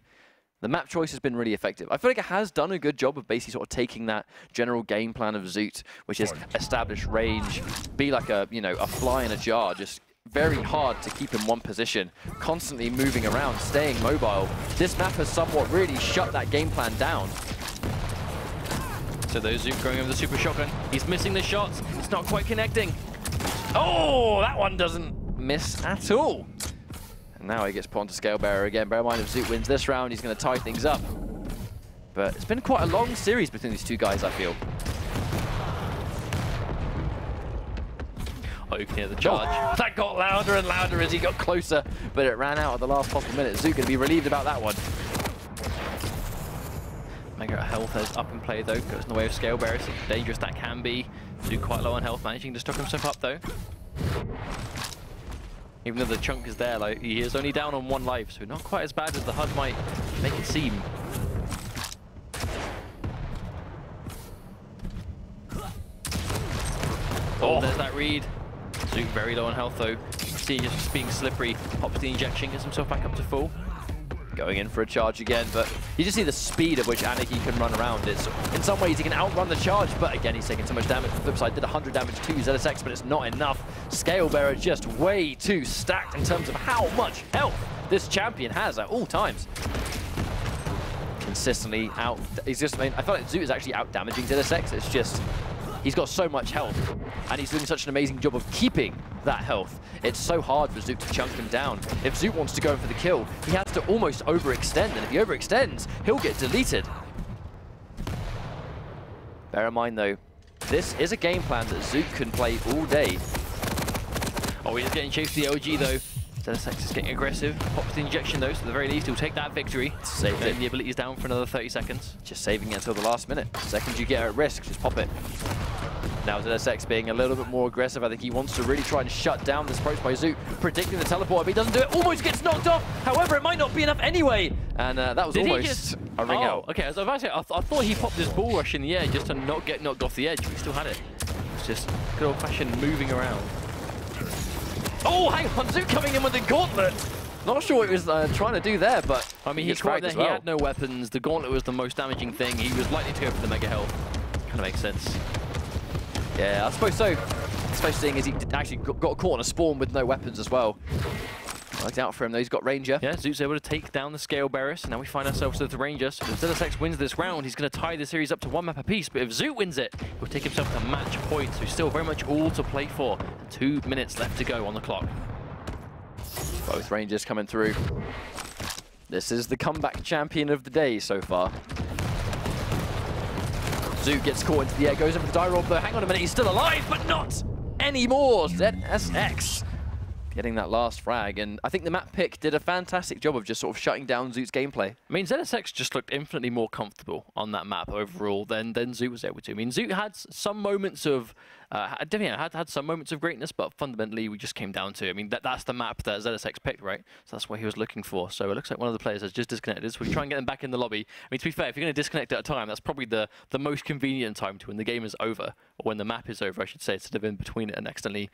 the map choice has been really effective. I feel like it has done a good job of basically sort of taking that general game plan of Zoot, which is establish range, be like a, you know, a fly in a jar, just very hard to keep in one position, constantly moving around, staying mobile. This map has somewhat really shut that game plan down. So there's Zoot going over the super shotgun. He's missing the shots. It's not quite connecting. Oh, that one doesn't miss at all. And now he gets put onto scale barrier again. Bear in mind, if Zoot wins this round, he's going to tie things up. But it's been quite a long series between these two guys, I feel. Oh, you can hear the charge. Oh, that got louder and louder as he got closer, but it ran out at the last possible minute. Zoot going to be relieved about that one. Mega health is up in play though, goes in the way of scale barriers. Dangerous that can be. Zoot quite low on health, managing to stock himself up though. Even though the chunk is there, like he is only down on 1 life, so not quite as bad as the HUD might make it seem. Oh, there's that read. Zoot very low on health though. See, just being slippery, pops the injection, gets himself back up to full. Going in for a charge again, but you just see the speed at which Anarchy can run around. It's, in some ways, he can outrun the charge, but again, he's taking so much damage. The flip side did 100 damage to zsxy, but it's not enough. Scale Bearer just way too stacked in terms of how much health this champion has at all times. Consistently out. He's just, I mean, I feel like Zoot is actually out damaging zsxy. It's just, he's got so much health, and he's doing such an amazing job of keeping that health. It's so hard for Zoot to chunk him down. If Zoot wants to go for the kill, he has to almost overextend, and if he overextends, he'll get deleted. Bear in mind, though, this is a game plan that Zoot can play all day. Oh, he's getting chased the LG, though. zsxy is getting aggressive. Pops the injection, though, so at the very least, he'll take that victory. Saved it. The ability's down for another 30 seconds. Just saving it until the last minute. The second you get at risk, just pop it. Now zsxy being a little bit more aggressive. I think he wants to really try and shut down this approach by Zoot, predicting the teleport. If he doesn't do it, almost gets knocked off. However, it might not be enough anyway. And that was almost a ring out. Okay, as I was about to say, I thought he popped his ball rush in the air just to not get knocked off the edge, but he still had it. It's just good old-fashioned moving around. Oh, hang on, Zoot coming in with the gauntlet. Not sure what he was trying to do there, but I mean, he caught there, he had no weapons. The gauntlet was the most damaging thing. He was likely to go for the mega health. Kind of makes sense. Yeah, I suppose so. I suppose seeing as he actually got caught on a spawn with no weapons as well. Worked out for him though, he's got Ranger. Yeah, Zoot's able to take down the scale barriers, and now we find ourselves with the Ranger. So if zsxy wins this round, he's going to tie the series up to 1 map apiece, but if Zoot wins it, he'll take himself to match point, so he's still very much all to play for. 2 minutes left to go on the clock. Both Rangers coming through. This is the comeback champion of the day so far. Zoot gets caught into the air, goes in for the dire orb, though. Hang on a minute, he's still alive, but not anymore. zsxy getting that last frag, and I think the map pick did a fantastic job of just sort of shutting down Zoot's gameplay. I mean, zsxy just looked infinitely more comfortable on that map overall than Zoot was able to. I mean, Zoot had some moments of had some moments of greatness, but fundamentally we just came down to, I mean, that's the map that zsxy picked, right? So that's what he was looking for. So it looks like one of the players has just disconnected. So we try and get them back in the lobby. I mean, to be fair, if you're going to disconnect at a time, that's probably the most convenient time to when the game is over, or when the map is over, I should say, instead of in between it and accidentally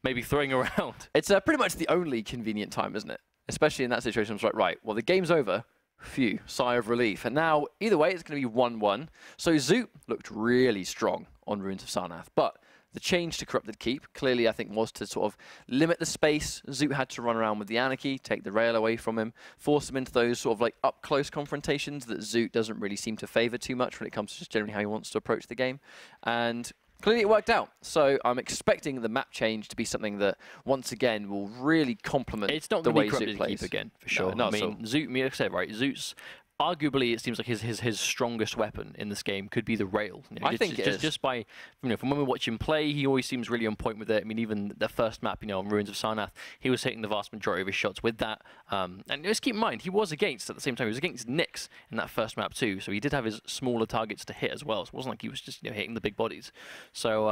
maybe throwing around. It's pretty much the only convenient time, isn't it? Especially in that situation. It's like, right, well, the game's over. Phew, sigh of relief. And now, either way, it's going to be 1-1. So Zoot looked really strong on Ruins of Sarnath, but the change to Corrupted Keep, clearly, I think, was to sort of limit the space. Zoot had to run around with the Anarchy, take the rail away from him, force him into those sort of like up-close confrontations that Zoot doesn't really seem to favor too much when it comes to just generally how he wants to approach the game. And Clearly it worked out. So I'm expecting the map change to be something that, once again, will really complement the way Zoot plays. Keep again, for sure. No, I mean, Zoot, like I said, right, Zoot's arguably, it seems like his strongest weapon in this game could be the rail. You know, I think just by, from when we watch him play, he always seems really on point with it. I mean, even the first map, on Ruins of Sarnath, he was hitting the vast majority of his shots with that. And just keep in mind, he was against, at the same time, he was against Nyx in that first map too. So he did have his smaller targets to hit as well. So it wasn't like he was just hitting the big bodies. So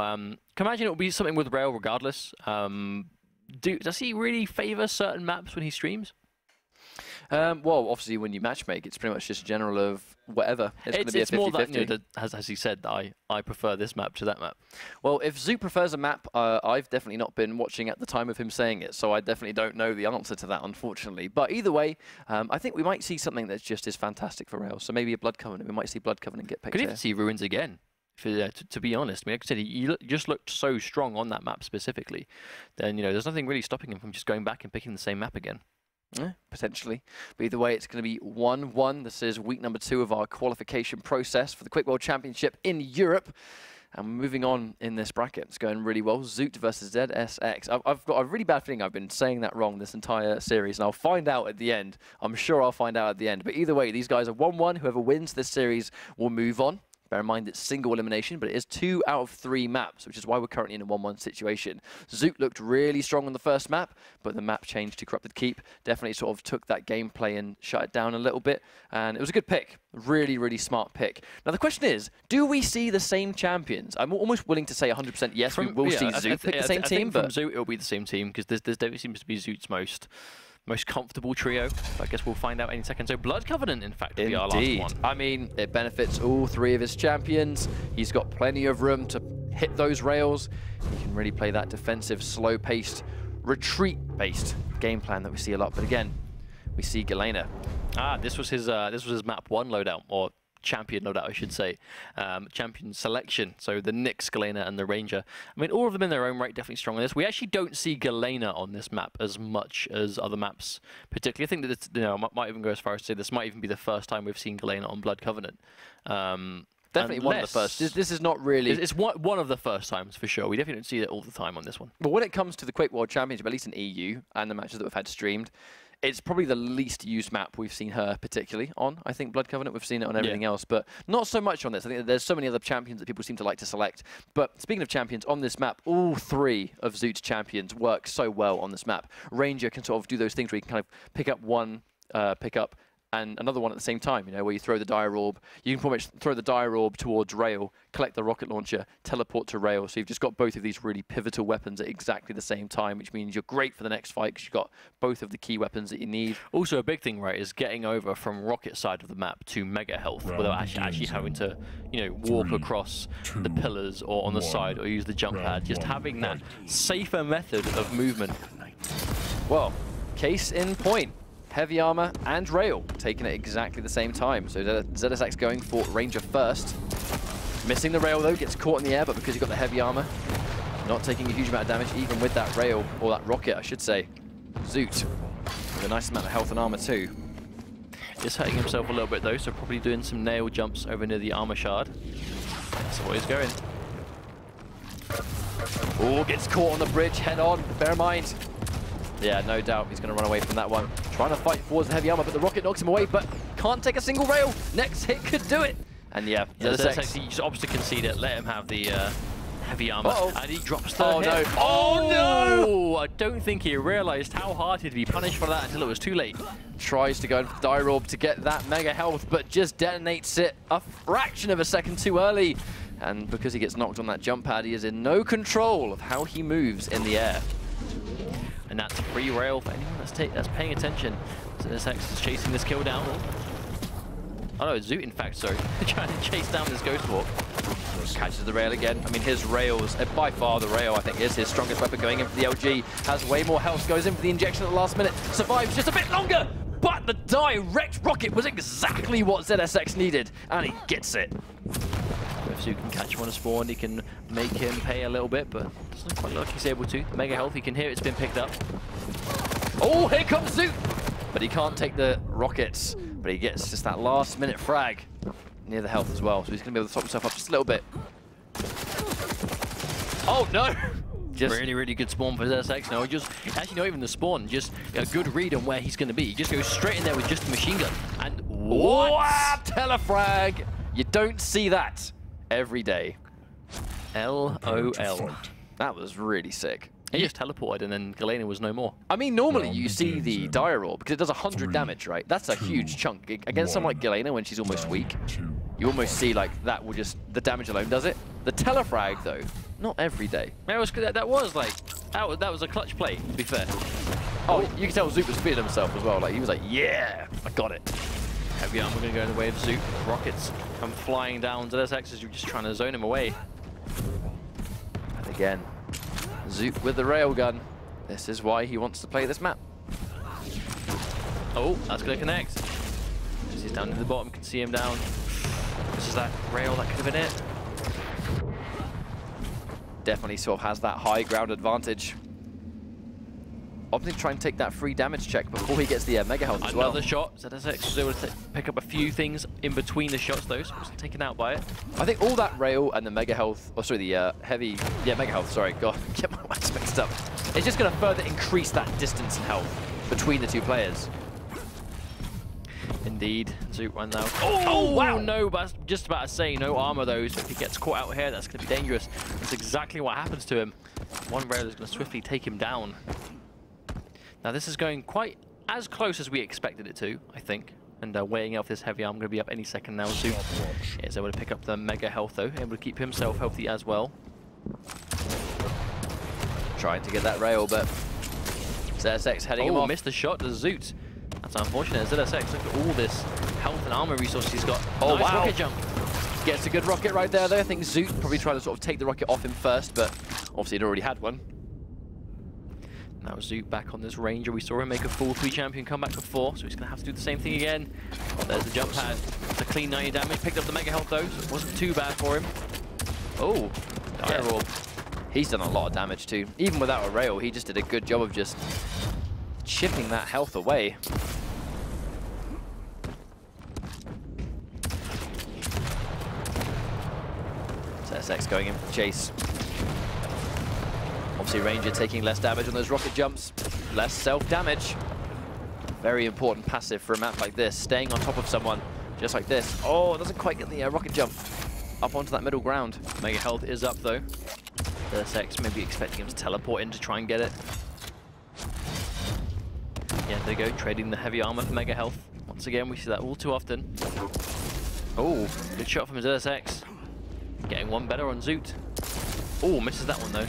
can imagine it will be something with rail regardless. Does he really favor certain maps when he streams? Well, obviously, when you matchmake, it's pretty much just general of whatever. It's going to be a 50-50. More that, as he said, that I prefer this map to that map. Well, if Zoot prefers a map, I've definitely not been watching at the time of him saying it, so I definitely don't know the answer to that, unfortunately. But either way, I think we might see something that's just as fantastic for Rail. So maybe a Blood Covenant. We might see Blood Covenant get picked. Could even see Ruins again. To be honest, I mean, like I said, he just looked so strong on that map specifically. Then there's nothing really stopping him from just going back and picking the same map again. Potentially. But either way, it's going to be 1-1. This is week number 2 of our qualification process for the Quake World Championship in Europe. And moving on in this bracket, it's going really well. Zoot versus zsxy. I've got a really bad feeling I've been saying that wrong this entire series, and I'll find out at the end. I'm sure I'll find out at the end. But either way, these guys are 1-1. Whoever wins this series will move on. Bear in mind it's single elimination, but it is 2 out of 3 maps, which is why we're currently in a 1-1 situation. Zoot looked really strong on the first map, but the map change to Corrupted Keep definitely sort of took that gameplay and shut it down a little bit. And it was a good pick. Really, really smart pick. Now the question is, do we see the same champions? I'm almost willing to say 100% yes, we will see Zoot pick the same team. But from Zoot, it'll be the same team, because this definitely seems to be Zoot's most comfortable trio. I guess we'll find out any second. So Blood Covenant, in fact, will be our last one. I mean, it benefits all 3 of his champions. He's got plenty of room to hit those rails. He can really play that defensive, slow-paced, retreat-based game plan that we see a lot. But again, we see Galena. This was his map 1 loadout, or champion loadout, I should say. Champion selection, so the Nyx, Galena, and the Ranger. I mean, all of them in their own right definitely strong on this. We actually don't see Galena on this map as much as other maps, particularly. I think that it's, I might even go as far as to say this might even be the first time we've seen Galena on Blood Covenant. Definitely one of the first. This is not really... It's one of the first times, for sure. We definitely don't see it all the time on this one. But when it comes to the Quake World Championship, at least in EU, and the matches that we've had streamed, it's probably the least used map we've seen her particularly on. I think Blood Covenant, we've seen it on everything else, but not so much on this. I think there's so many other champions that people seem to like to select. But speaking of champions, on this map, all 3 of Zoot's champions work so well on this map. Ranger can sort of do those things where you can kind of pick up one, and another one at the same time, where you throw the Dire Orb. You can pretty much throw the Dire Orb towards Rail, collect the rocket launcher, teleport to Rail. So you've just got both of these really pivotal weapons at exactly the same time, which means you're great for the next fight because you've got both of the key weapons that you need. Also, a big thing, right, is getting over from rocket side of the map to mega health without actually having to, walk across the pillars or on the side or use the jump pad. Just having that safer method of movement. Well, case in point. Heavy armor and rail taking it exactly the same time. So zsxy going for Ranger first. Missing the rail though, gets caught in the air, but because he got the heavy armor, not taking a huge amount of damage even with that rail, or that rocket I should say. Zoot with a nice amount of health and armor too. Just hurting himself a little bit though, so probably doing some nail jumps over near the armor shard. That's where he's going. Oh, gets caught on the bridge head on, bear in mind. Yeah, no doubt he's going to run away from that one. Trying to fight towards the heavy armor, but the rocket knocks him away, but can't take a single rail. Next hit could do it. And yeah, zsxy just opts to concede it, let him have the heavy armor. And he drops the hit. No. Oh no! I don't think he realized how hard he'd be punished for that until it was too late. Tries to go for Dire Orb to get that mega health, but just detonates it a fraction of a second too early. And because he gets knocked on that jump pad, he is in no control of how he moves in the air. And that's free rail for anyone that's paying attention. So zsxy is chasing this kill down. Oh no, Zoot in fact, sorry. Trying to chase down this Ghost Walk. Catches the rail again. I mean, his rails, by far the rail, I think, is his strongest weapon going in for the LG. Has way more health, goes in for the injection at the last minute. Survives just a bit longer, but the direct rocket was exactly what zsxy needed, and he gets it. If Zoot can catch him on a spawn, he can make him pay a little bit, but doesn't quite look like he's able to. Mega health, he can hear it's been picked up. Oh, here comes Zoot! But he can't take the rockets, but he gets just that last minute frag near the health as well, so he's going to be able to top himself up just a little bit. Oh, no! Just really, really good spawn for zsxy. No, just actually not even the spawn, just a good read on where he's going to be. He just goes straight in there with just a machine gun. And what? Telefrag! You don't see that every day. LOL. That was really sick. He just teleported and then Galena was no more. I mean, normally you see the dire orb because it does 100 damage, right? That's a huge chunk. Against someone like Galena when she's almost weak, you almost see like that will just, the damage alone does it. The telefrag though, not every day. That was a clutch play, to be fair. Oh, you can tell Zoot was feeling himself as well. Like he was like, yeah, I got it. Heavy armor going to go in the way of Zoot. Rockets come flying down. zsxy is just trying to zone him away. And again, Zoot with the railgun. This is why he wants to play this map. Oh, that's going to connect. Just he's down to the bottom, can see him down. This is that rail, that could have been it. Definitely sort of has that high ground advantage. Opting to try and take that free damage check before he gets the mega health as well. Another shot. zsxy was able to pick up a few things in between the shots though, so was taken out by it. I think all that rail and the mega health, or sorry, the mega health, sorry, God, get my words mixed up. It's just going to further increase that distance and health between the two players. Indeed, Zoot runs out. Oh, wow! No, but I was just about to say, no armor though, so if he gets caught out here, that's going to be dangerous. That's exactly what happens to him. One rail is going to swiftly take him down. Now this is going quite as close as we expected it to, I think. And weighing out this heavy arm, going to be up any second now. Zoot is able to pick up the mega health though, able to keep himself healthy as well. Trying to get that rail, but zsxy heading him off. Missed the shot to Zoot. That's unfortunate. zsxy, look at all this health and armor resources he's got. Oh, nice wow. rocket jump. Gets a good rocket right there though. I think Zoot probably trying to sort of take the rocket off him first, but obviously he'd already had one. Now Zoot back on this Ranger. We saw him make a full 3 champion comeback before, so he's going to have to do the same thing again. There's the jump pad. It's a clean 90 damage. Picked up the mega health though, so it wasn't too bad for him. Oh, dire orb. He's done a lot of damage too. Even without a rail, he just did a good job of just chipping that health away. zsxy going in for the chase. Obviously Ranger taking less damage on those rocket jumps, less self-damage. Very important passive for a map like this, staying on top of someone just like this. Oh, it doesn't quite get the rocket jump up onto that middle ground. Mega health is up though. zsxy maybe expecting him to teleport in to try and get it. Yeah, there you go, trading the heavy armor for mega health. Once again, we see that all too often. Oh, good shot from zsxy. Getting one better on Zoot. Oh, misses that one though.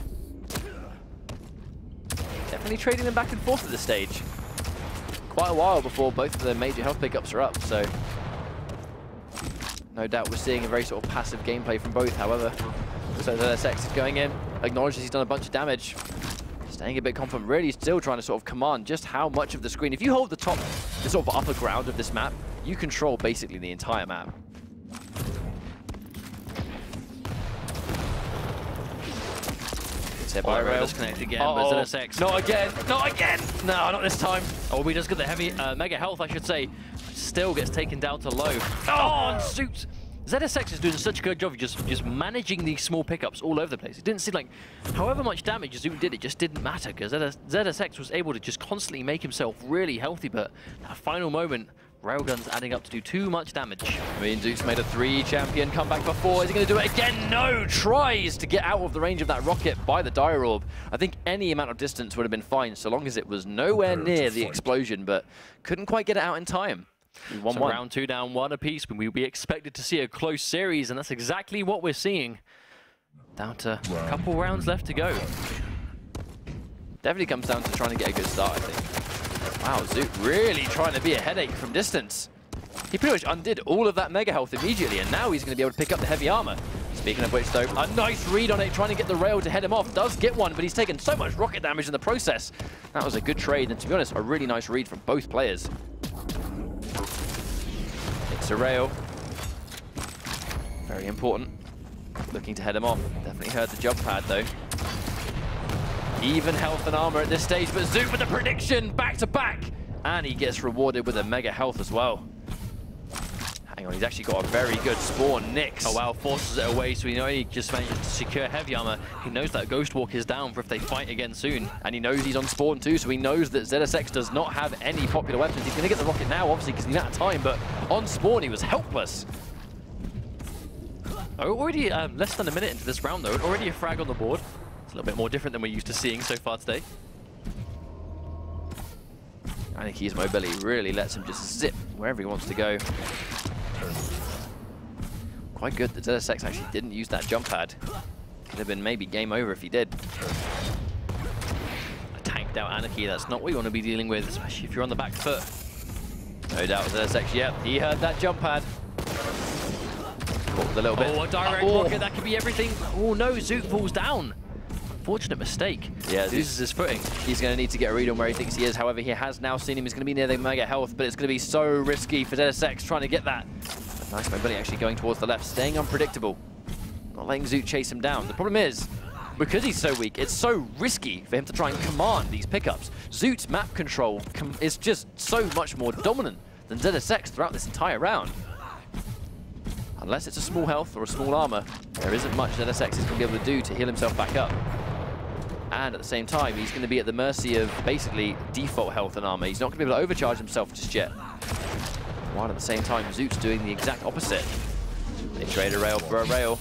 Definitely trading them back and forth at this stage. Quite a while before both of their major health pickups are up, so no doubt we're seeing a very sort of passive gameplay from both, however. So zsxy is going in, acknowledges he's done a bunch of damage, staying a bit confident, really still trying to sort of command just how much of the screen. If you hold the top, the sort of upper ground of this map, you control basically the entire map. By rail disconnect again, but zsxy. Not again! Not again! No, not this time. Oh, we just got the heavy mega health, I should say. Still gets taken down to low. Oh, and Zoot! zsxy is doing such a good job of just managing these small pickups all over the place. It didn't seem like, however much damage Zoot did, it just didn't matter because zsxy was able to just constantly make himself really healthy, but that final moment, railguns adding up to do too much damage. I mean, Zoot's made a 3 champion comeback before. Is he going to do it again? No! Tries to get out of the range of that rocket by the dire orb. I think any amount of distance would have been fine, so long as it was nowhere near the explosion, but couldn't quite get it out in time. So round 2 down 1 apiece. We expected to see a close series, and that's exactly what we're seeing. Down to a couple rounds left to go. Definitely comes down to trying to get a good start, I think. Wow, Zoot really trying to be a headache from distance. He pretty much undid all of that mega health immediately, and now he's going to be able to pick up the heavy armor. Speaking of which, though, a nice read on it, trying to get the rail to head him off. Does get one, but he's taken so much rocket damage in the process. That was a good trade, and to be honest, a really nice read from both players. It's a rail. Very important. Looking to head him off. Definitely heard the jump pad, though. Even health and armor at this stage, but Zoot with the prediction, back to back. And he gets rewarded with a mega health as well. Hang on, he's actually got a very good spawn. Nyx. Oh wow, forces it away, so he not only just manages to secure heavy armor, he knows that Ghost Walk is down for if they fight again soon. And he knows he's on spawn too, so he knows that zsxy does not have any popular weapons. He's going to get the rocket now, obviously, because he's out of time, but on spawn he was helpless. Already less than a minute into this round though, already a frag on the board. It's a little bit more different than we're used to seeing so far today. I think his mobility really lets him just zip wherever he wants to go. Quite good that zsxy actually didn't use that jump pad. Could have been maybe game over if he did. A tanked out Anarchy, that's not what you want to be dealing with, especially if you're on the back foot. No doubt zsxy, yep, he heard that jump pad. Caught a little bit. Oh, a direct rocket, that could be everything. Oh no, Zoot falls down. Unfortunate mistake. Yeah, loses his footing. He's going to need to get a read on where he thinks he is. However, he has now seen him. He's going to be near the mega health, but it's going to be so risky for zsxy trying to get that. But nice mobility actually going towards the left, staying unpredictable. Not letting Zoot chase him down. The problem is, because he's so weak, it's so risky for him to try and command these pickups. Zoot's map control is just so much more dominant than zsxy throughout this entire round. Unless it's a small health or a small armor, there isn't much zsxy is going to be able to do to heal himself back up. And at the same time, he's going to be at the mercy of basically default health and armor. He's not going to be able to overcharge himself just yet. While at the same time, Zoot's doing the exact opposite. They trade a rail for a rail.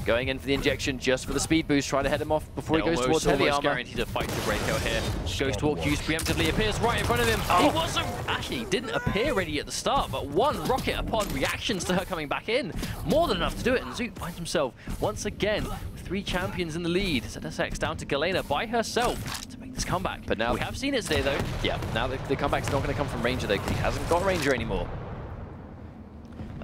Going in for the injection just for the speed boost, trying to head him off before he goes towards heavy armor. Guaranteed to fight the breakout here. Ghost Walk used preemptively, appears right in front of him. Oh. He wasn't, actually he didn't appear ready at the start, but one rocket upon reactions to her coming back in, more than enough to do it, and Zoot finds himself once again with 3 champions in the lead. zsxy down to Galena by herself to make this comeback. But now we have seen it today though. Yeah, now the comeback's not going to come from Ranger though, because he hasn't got Ranger anymore.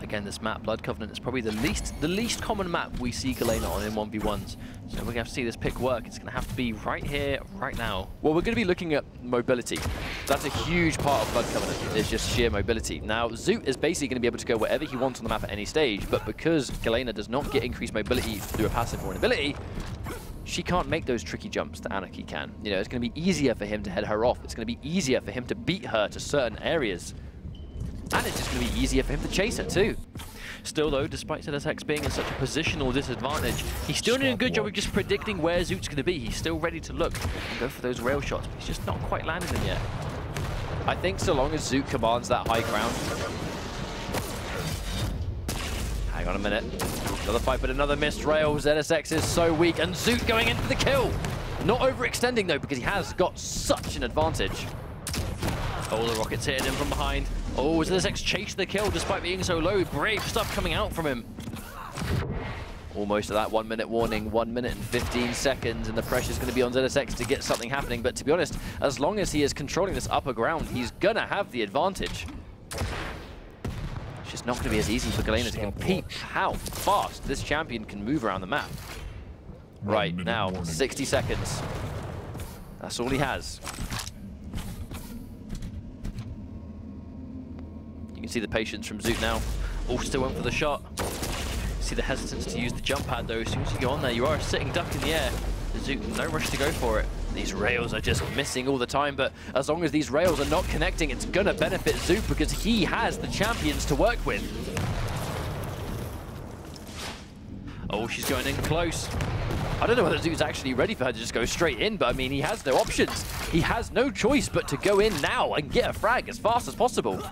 Again, this map, Blood Covenant, is probably the least common map we see Galena on in 1v1s. So we're going to have to see this pick work. It's going to have to be right here, right now. Well, we're going to be looking at mobility. That's a huge part of Blood Covenant, is just sheer mobility. Now, Zoot is basically going to be able to go wherever he wants on the map at any stage, but because Galena does not get increased mobility through a passive or an ability, she can't make those tricky jumps that Anarchy can. You know, it's going to be easier for him to head her off. It's going to be easier for him to beat her to certain areas. And it's just going to be easier for him to chase her too. Still though, despite zsxy being in such a positional disadvantage, he's still doing a good job of just predicting where Zoot's going to be. He's still ready to look and go for those rail shots, but he's just not quite landing them yet. I think so long as Zoot commands that high ground. Hang on a minute. Another fight, but another missed rail. zsxy is so weak, and Zoot going in for the kill. Not overextending though, because he has got such an advantage. Oh, the rocket's hitting him from behind. Oh, zsxy chased the kill despite being so low. Brave stuff coming out from him. Almost at that 1 minute warning, 1 minute and 15 seconds, and the pressure's going to be on zsxy to get something happening. But to be honest, as long as he is controlling this upper ground, he's going to have the advantage. It's just not going to be as easy for Galena to compete how fast this champion can move around the map. Right, now, 60 seconds. That's all he has. You can see the patience from Zoot now. Oh, still went for the shot. See the hesitance to use the jump pad though. As soon as you go on there, you are a sitting duck in the air. Zoot, no rush to go for it. These rails are just missing all the time, but as long as these rails are not connecting, it's gonna benefit Zoot because he has the champions to work with. Oh, she's going in close. I don't know whether Zoot's actually ready for her to just go straight in, but I mean, he has no options. He has no choice but to go in now and get a frag as fast as possible.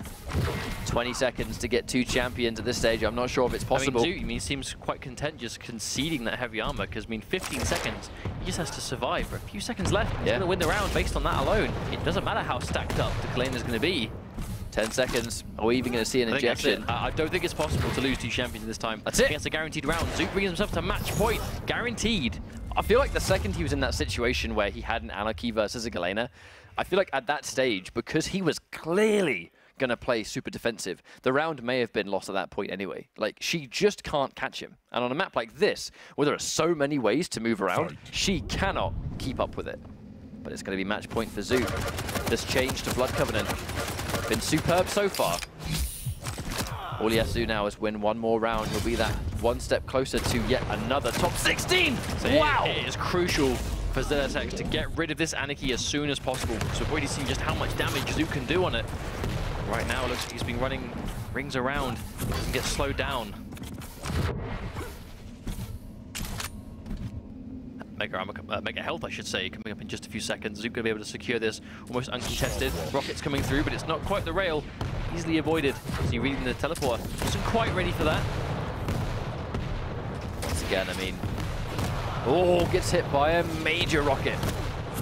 20 seconds to get 2 champions at this stage. I'm not sure if it's possible. I mean, Zoot, seems quite content just conceding that heavy armor, because, 15 seconds, he just has to survive. For a few seconds left, he's going to win the round based on that alone. It doesn't matter how stacked up the Galena's going to be. 10 seconds. Are we even going to see an injection? I don't think it's possible to lose 2 champions this time. That's it. He gets a guaranteed round. Zoot brings himself to match point. Guaranteed. I feel like the second he was in that situation where he had an Anarchy versus a Galena, I feel like at that stage, because he was clearly going to play super defensive, the round may have been lost at that point anyway. Like, she just can't catch him. And on a map like this, where there are so many ways to move around, she cannot keep up with it. But it's going to be match point for Zoot. This change to Blood Covenant been superb so far. All he has to do now is win one more round. He'll be that one step closer to yet another top 16. So wow! It is crucial for zsxy to get rid of this Anarchy as soon as possible, because we've already seen just how much damage Zoot can do on it. Right now, it looks like he's been running rings around and gets slowed down. Mega health, I should say, coming up in just a few seconds. Zoot going to be able to secure this almost uncontested. Rockets coming through, but it's not quite the rail. Easily avoided. So you're reading the teleporter. Wasn't quite ready for that. Once again, I mean, oh, gets hit by a major rocket.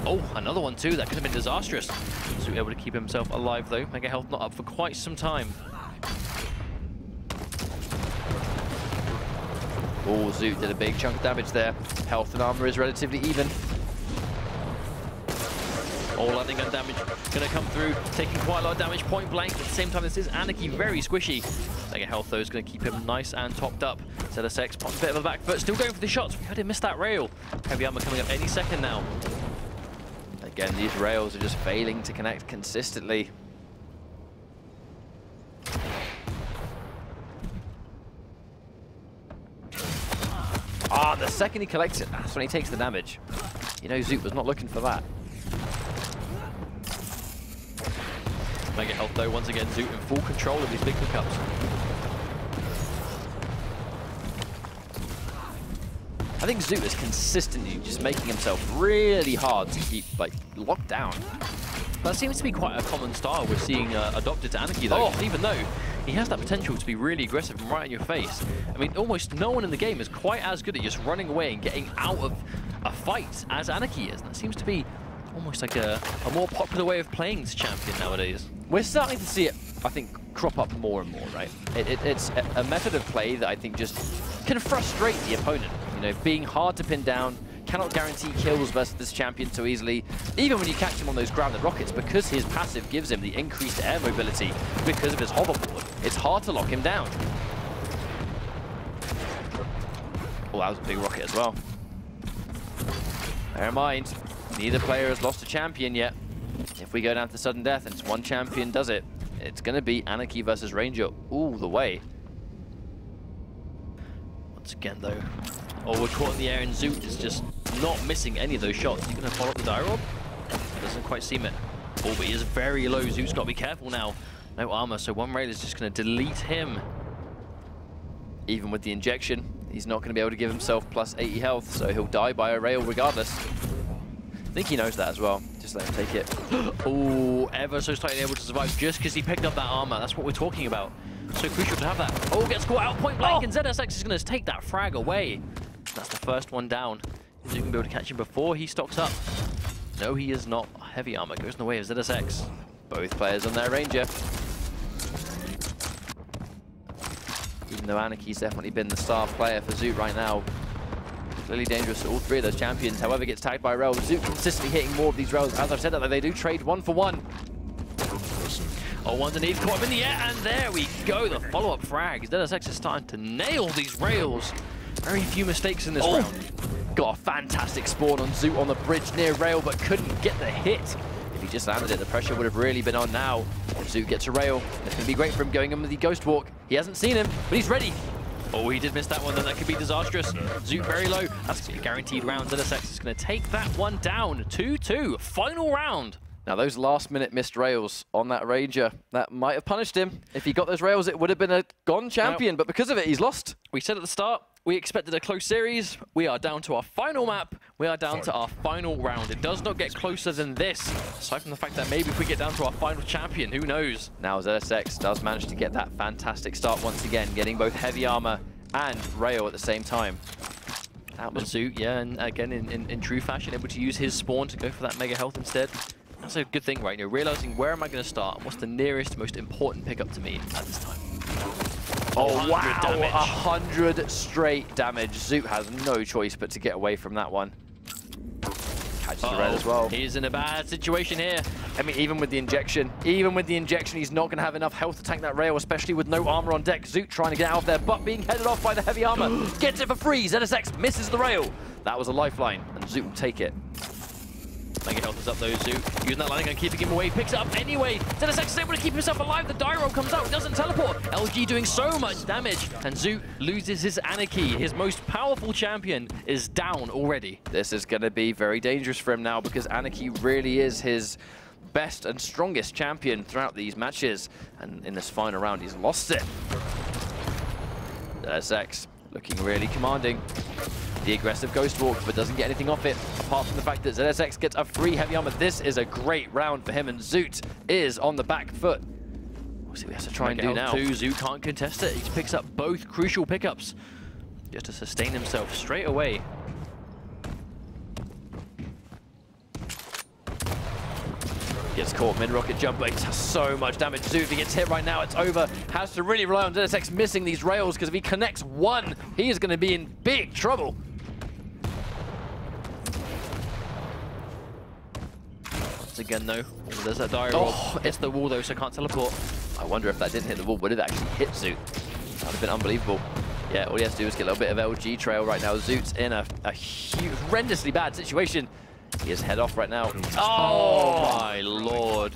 Oh, another one too. That could have been disastrous. Zoot able to keep himself alive though. Mega health not up for quite some time. Oh, Zoot did a big chunk of damage there. Health and armor is relatively even. All lightning gun damage going to come through, taking quite a lot of damage point blank. At the same time, this is Anarchy, very squishy. Mega health though is going to keep him nice and topped up. zsxy pops a bit of a back foot, still going for the shots. We had him miss that rail. Heavy armor coming up any second now. Again, these rails are just failing to connect consistently. Ah, the second he collects it, that's when he takes the damage. You know, Zoot was not looking for that. Mega health though, once again, Zoot in full control of these big pickups. I think Zoot is consistently just making himself really hard to keep, like, locked down. That seems to be quite a common style we're seeing adopted to Anarchy though, even though he has that potential to be really aggressive and right in your face. I mean, almost no one in the game is quite as good at just running away and getting out of a fight as Anarchy is. And that seems to be almost like a more popular way of playing this champion nowadays. We're starting to see it, I think, crop up more and more, right? It's a method of play that I think just can frustrate the opponent. You know, being hard to pin down, cannot guarantee kills versus this champion so easily. Even when you catch him on those grounded rockets, because his passive gives him the increased air mobility because of his hoverboard, it's hard to lock him down. Oh, that was a big rocket as well. Bear in mind, neither player has lost a champion yet. If we go down to sudden death and it's one champion does it, it's going to be Anarchy versus Ranger all the way. Once again, though, oh, we're caught in the air, and Zoot is just not missing any of those shots. He's going to follow up the die rob. Doesn't quite seem it. Oh, but he is very low. Zoot's got to be careful now. No armor, so one rail is just going to delete him. Even with the injection, he's not going to be able to give himself plus 80 health, so he'll die by a rail regardless. I think he knows that as well. Just let him take it. Oh, ever so slightly able to survive just because he picked up that armor. That's what we're talking about. So crucial to have that. Oh, gets caught out point blank, and zsxy is going to take that frag away. That's the first one down. Is he going to be able to catch him before he stocks up? No, he is not. Heavy armor goes in the way of zsxy. Both players on their Ranger. Even though Anarchy's definitely been the star player for Zoot right now. Clearly dangerous to all three of those champions. However, gets tagged by a rail. Zoot consistently hitting more of these rails. As I've said, that they do trade 1 for 1. Oh, underneath, caught him in the air, and there we go. The follow-up frag. zsxy is starting to nail these rails. Very few mistakes in this round. Got a fantastic spawn on Zoot on the bridge near rail, but couldn't get the hit. If he just landed it, the pressure would have really been on now. If Zoot gets a rail, it's going to be great for him going in with the Ghost Walk. He hasn't seen him, but he's ready. Oh, he did miss that one, then that could be disastrous. Zoot very low. That's going to be a guaranteed round. zsxy is going to take that one down. 2-2. Final round. Now, those last-minute missed rails on that Ranger, that might have punished him. If he got those rails, it would have been a gone champion, but because of it, he's lost. We said at the start, we expected a close series. We are down to our final map. We are down to our final round. It does not get closer than this, aside from the fact that maybe if we get down to our final champion, who knows? Now, zsxy does manage to get that fantastic start once again, getting both heavy armor and rail at the same time. That was Zoot, yeah, and again, in true fashion, able to use his spawn to go for that mega health instead. That's a good thing, right? You know, realizing where am I going to start and what's the nearest, most important pickup to me at this time. Oh, wow, damage. 100 straight damage. Zoot has no choice but to get away from that one. Catches the red as well. He's in a bad situation here. I mean, even with the injection, he's not going to have enough health to tank that rail, especially with no armor on deck. Zoot trying to get out of there, but being headed off by the heavy armor. Gets it for free. zsxy misses the rail. That was a lifeline, and Zoot will take it. Mega health is up though, Zoot. Using that landing gun, keeping him away. Picks it up anyway. zsxy is able to keep himself alive. The die roll comes out. Doesn't teleport. LG doing so much damage. And Zoot loses his Anarchy. His most powerful champion is down already. This is going to be very dangerous for him now because Anarchy really is his best and strongest champion throughout these matches. And in this final round, he's lost it. zsxy looking really commanding. The aggressive Ghost Walk, but doesn't get anything off it, apart from the fact that zsxy gets a free heavy armor. This is a great round for him, and Zoot is on the back foot. We'll see what he has to try and do now. Zoot can't contest it. He picks up both crucial pickups just to sustain himself straight away. Gets caught mid-rocket jumper, he does so much damage. Zoot, if he gets hit right now, it's over. Has to really rely on zsxy missing these rails, because if he connects one, he is going to be in big trouble. Once again, though, there's that dire roll. Hits the wall, though, so can't teleport. I wonder if that didn't hit the wall, would it actually hit Zoot? That would have been unbelievable. Yeah, all he has to do is get a little bit of LG trail right now. Zoot's in a horrendously bad situation. He is head off right now. Oh my lord.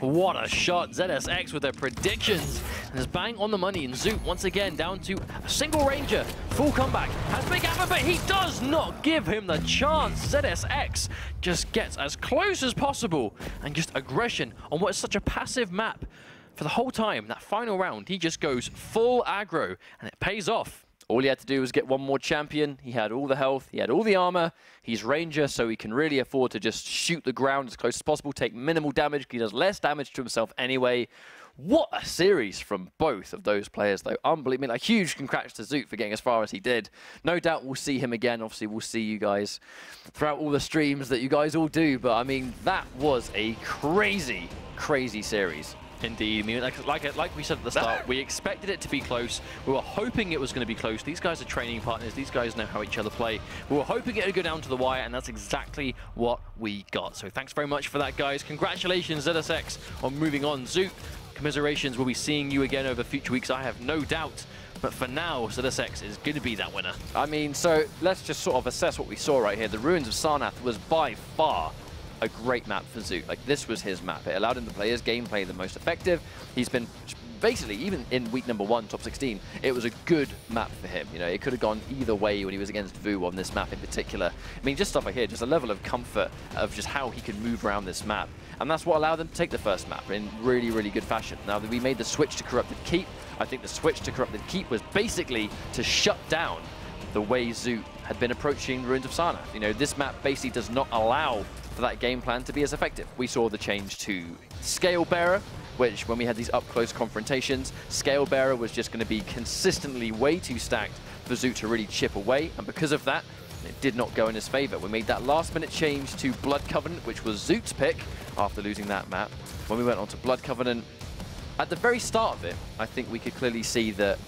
What a shot. zsxy with their predictions. And is bang on the money. And Zoot once again down to a single ranger. Full comeback. Has big hammer, but he does not give him the chance. zsxy just gets as close as possible. And just aggression on what is such a passive map. For the whole time, that final round, he just goes full aggro. And it pays off. All he had to do was get one more champion. He had all the health, he had all the armor. He's Ranger, so he can really afford to just shoot the ground as close as possible, take minimal damage. He does less damage to himself anyway. What a series from both of those players, though. Unbelievable. A huge congrats to Zoot for getting as far as he did. No doubt we'll see him again. Obviously, we'll see you guys throughout all the streams that you guys all do. But, I mean, that was a crazy, crazy series. Indeed. I mean, like we said at the start, we expected it to be close. We were hoping it was going to be close. These guys are training partners. These guys know how each other play. We were hoping it would go down to the wire, and that's exactly what we got. So thanks very much for that, guys. Congratulations, zsxy, on moving on. Zoot, commiserations. We'll be seeing you again over future weeks, I have no doubt. But for now, zsxy is going to be that winner. I mean, so let's just sort of assess what we saw right here. The Ruins of Sarnath was by far a great map for Zoot. Like, this was his map. It allowed him to play his gameplay the most effective. He's been basically, even in week number 1, top 16, it was a good map for him. You know, it could have gone either way when he was against Vu on this map in particular. I mean, just stuff like here, just a level of comfort of just how he can move around this map. And that's what allowed them to take the first map in really, really good fashion. Now that we made the switch to Corrupted Keep, I think the switch to Corrupted Keep was basically to shut down the way Zoot had been approaching the Ruins of Sarnath. You know, this map basically does not allow for that game plan to be as effective. We saw the change to Scale Bearer, which when we had these up-close confrontations, Scale Bearer was just going to be consistently way too stacked for Zoot to really chip away, and because of that, it did not go in his favor. We made that last-minute change to Blood Covenant, which was Zoot's pick after losing that map. When we went on to Blood Covenant, at the very start of it, I think we could clearly see that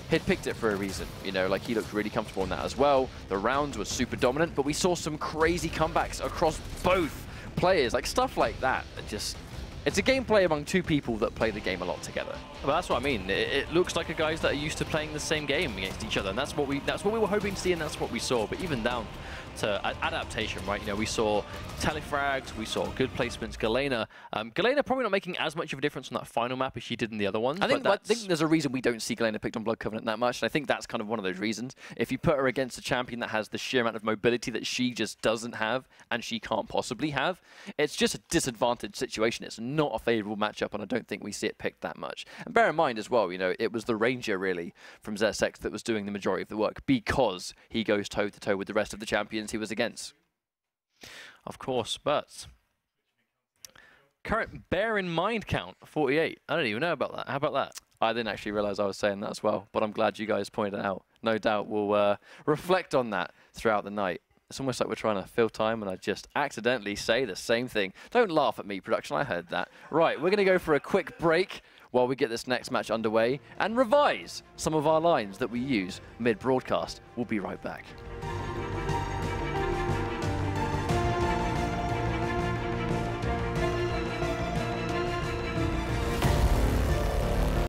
he'd picked it for a reason. You know, like, he looked really comfortable in that as well. The rounds were super dominant, but we saw some crazy comebacks across both players. Like, stuff like that. It's a gameplay among two people that play the game a lot together. Well, that's what I mean. It looks like a guys that are used to playing the same game against each other, and that's what we were hoping to see, and that's what we saw. But even down to adaptation, right? You know, we saw telefrags, we saw good placements. Galena probably not making as much of a difference on that final map as she did in the other ones. I think there's a reason we don't see Galena picked on Blood Covenant that much, and I think that's kind of one of those reasons. If you put her against a champion that has the sheer amount of mobility that she just doesn't have, and she can't possibly have, it's just a disadvantaged situation. It's not a favorable matchup, and I don't think we see it picked that much. And bear in mind as well, you know, it was the Ranger really from zsxy that was doing the majority of the work, because he goes toe-to-toe with the rest of the champions he was against. Of course, but current bear in mind count 48. I don't even know about that. How about that? I didn't actually realize I was saying that as well, but I'm glad you guys pointed it out. No doubt we'll reflect on that throughout the night. It's almost like we're trying to fill time and I just accidentally say the same thing. Don't laugh at me, production, I heard that. Right, we're going to go for a quick break while we get this next match underway and revise some of our lines that we use mid-broadcast. We'll be right back.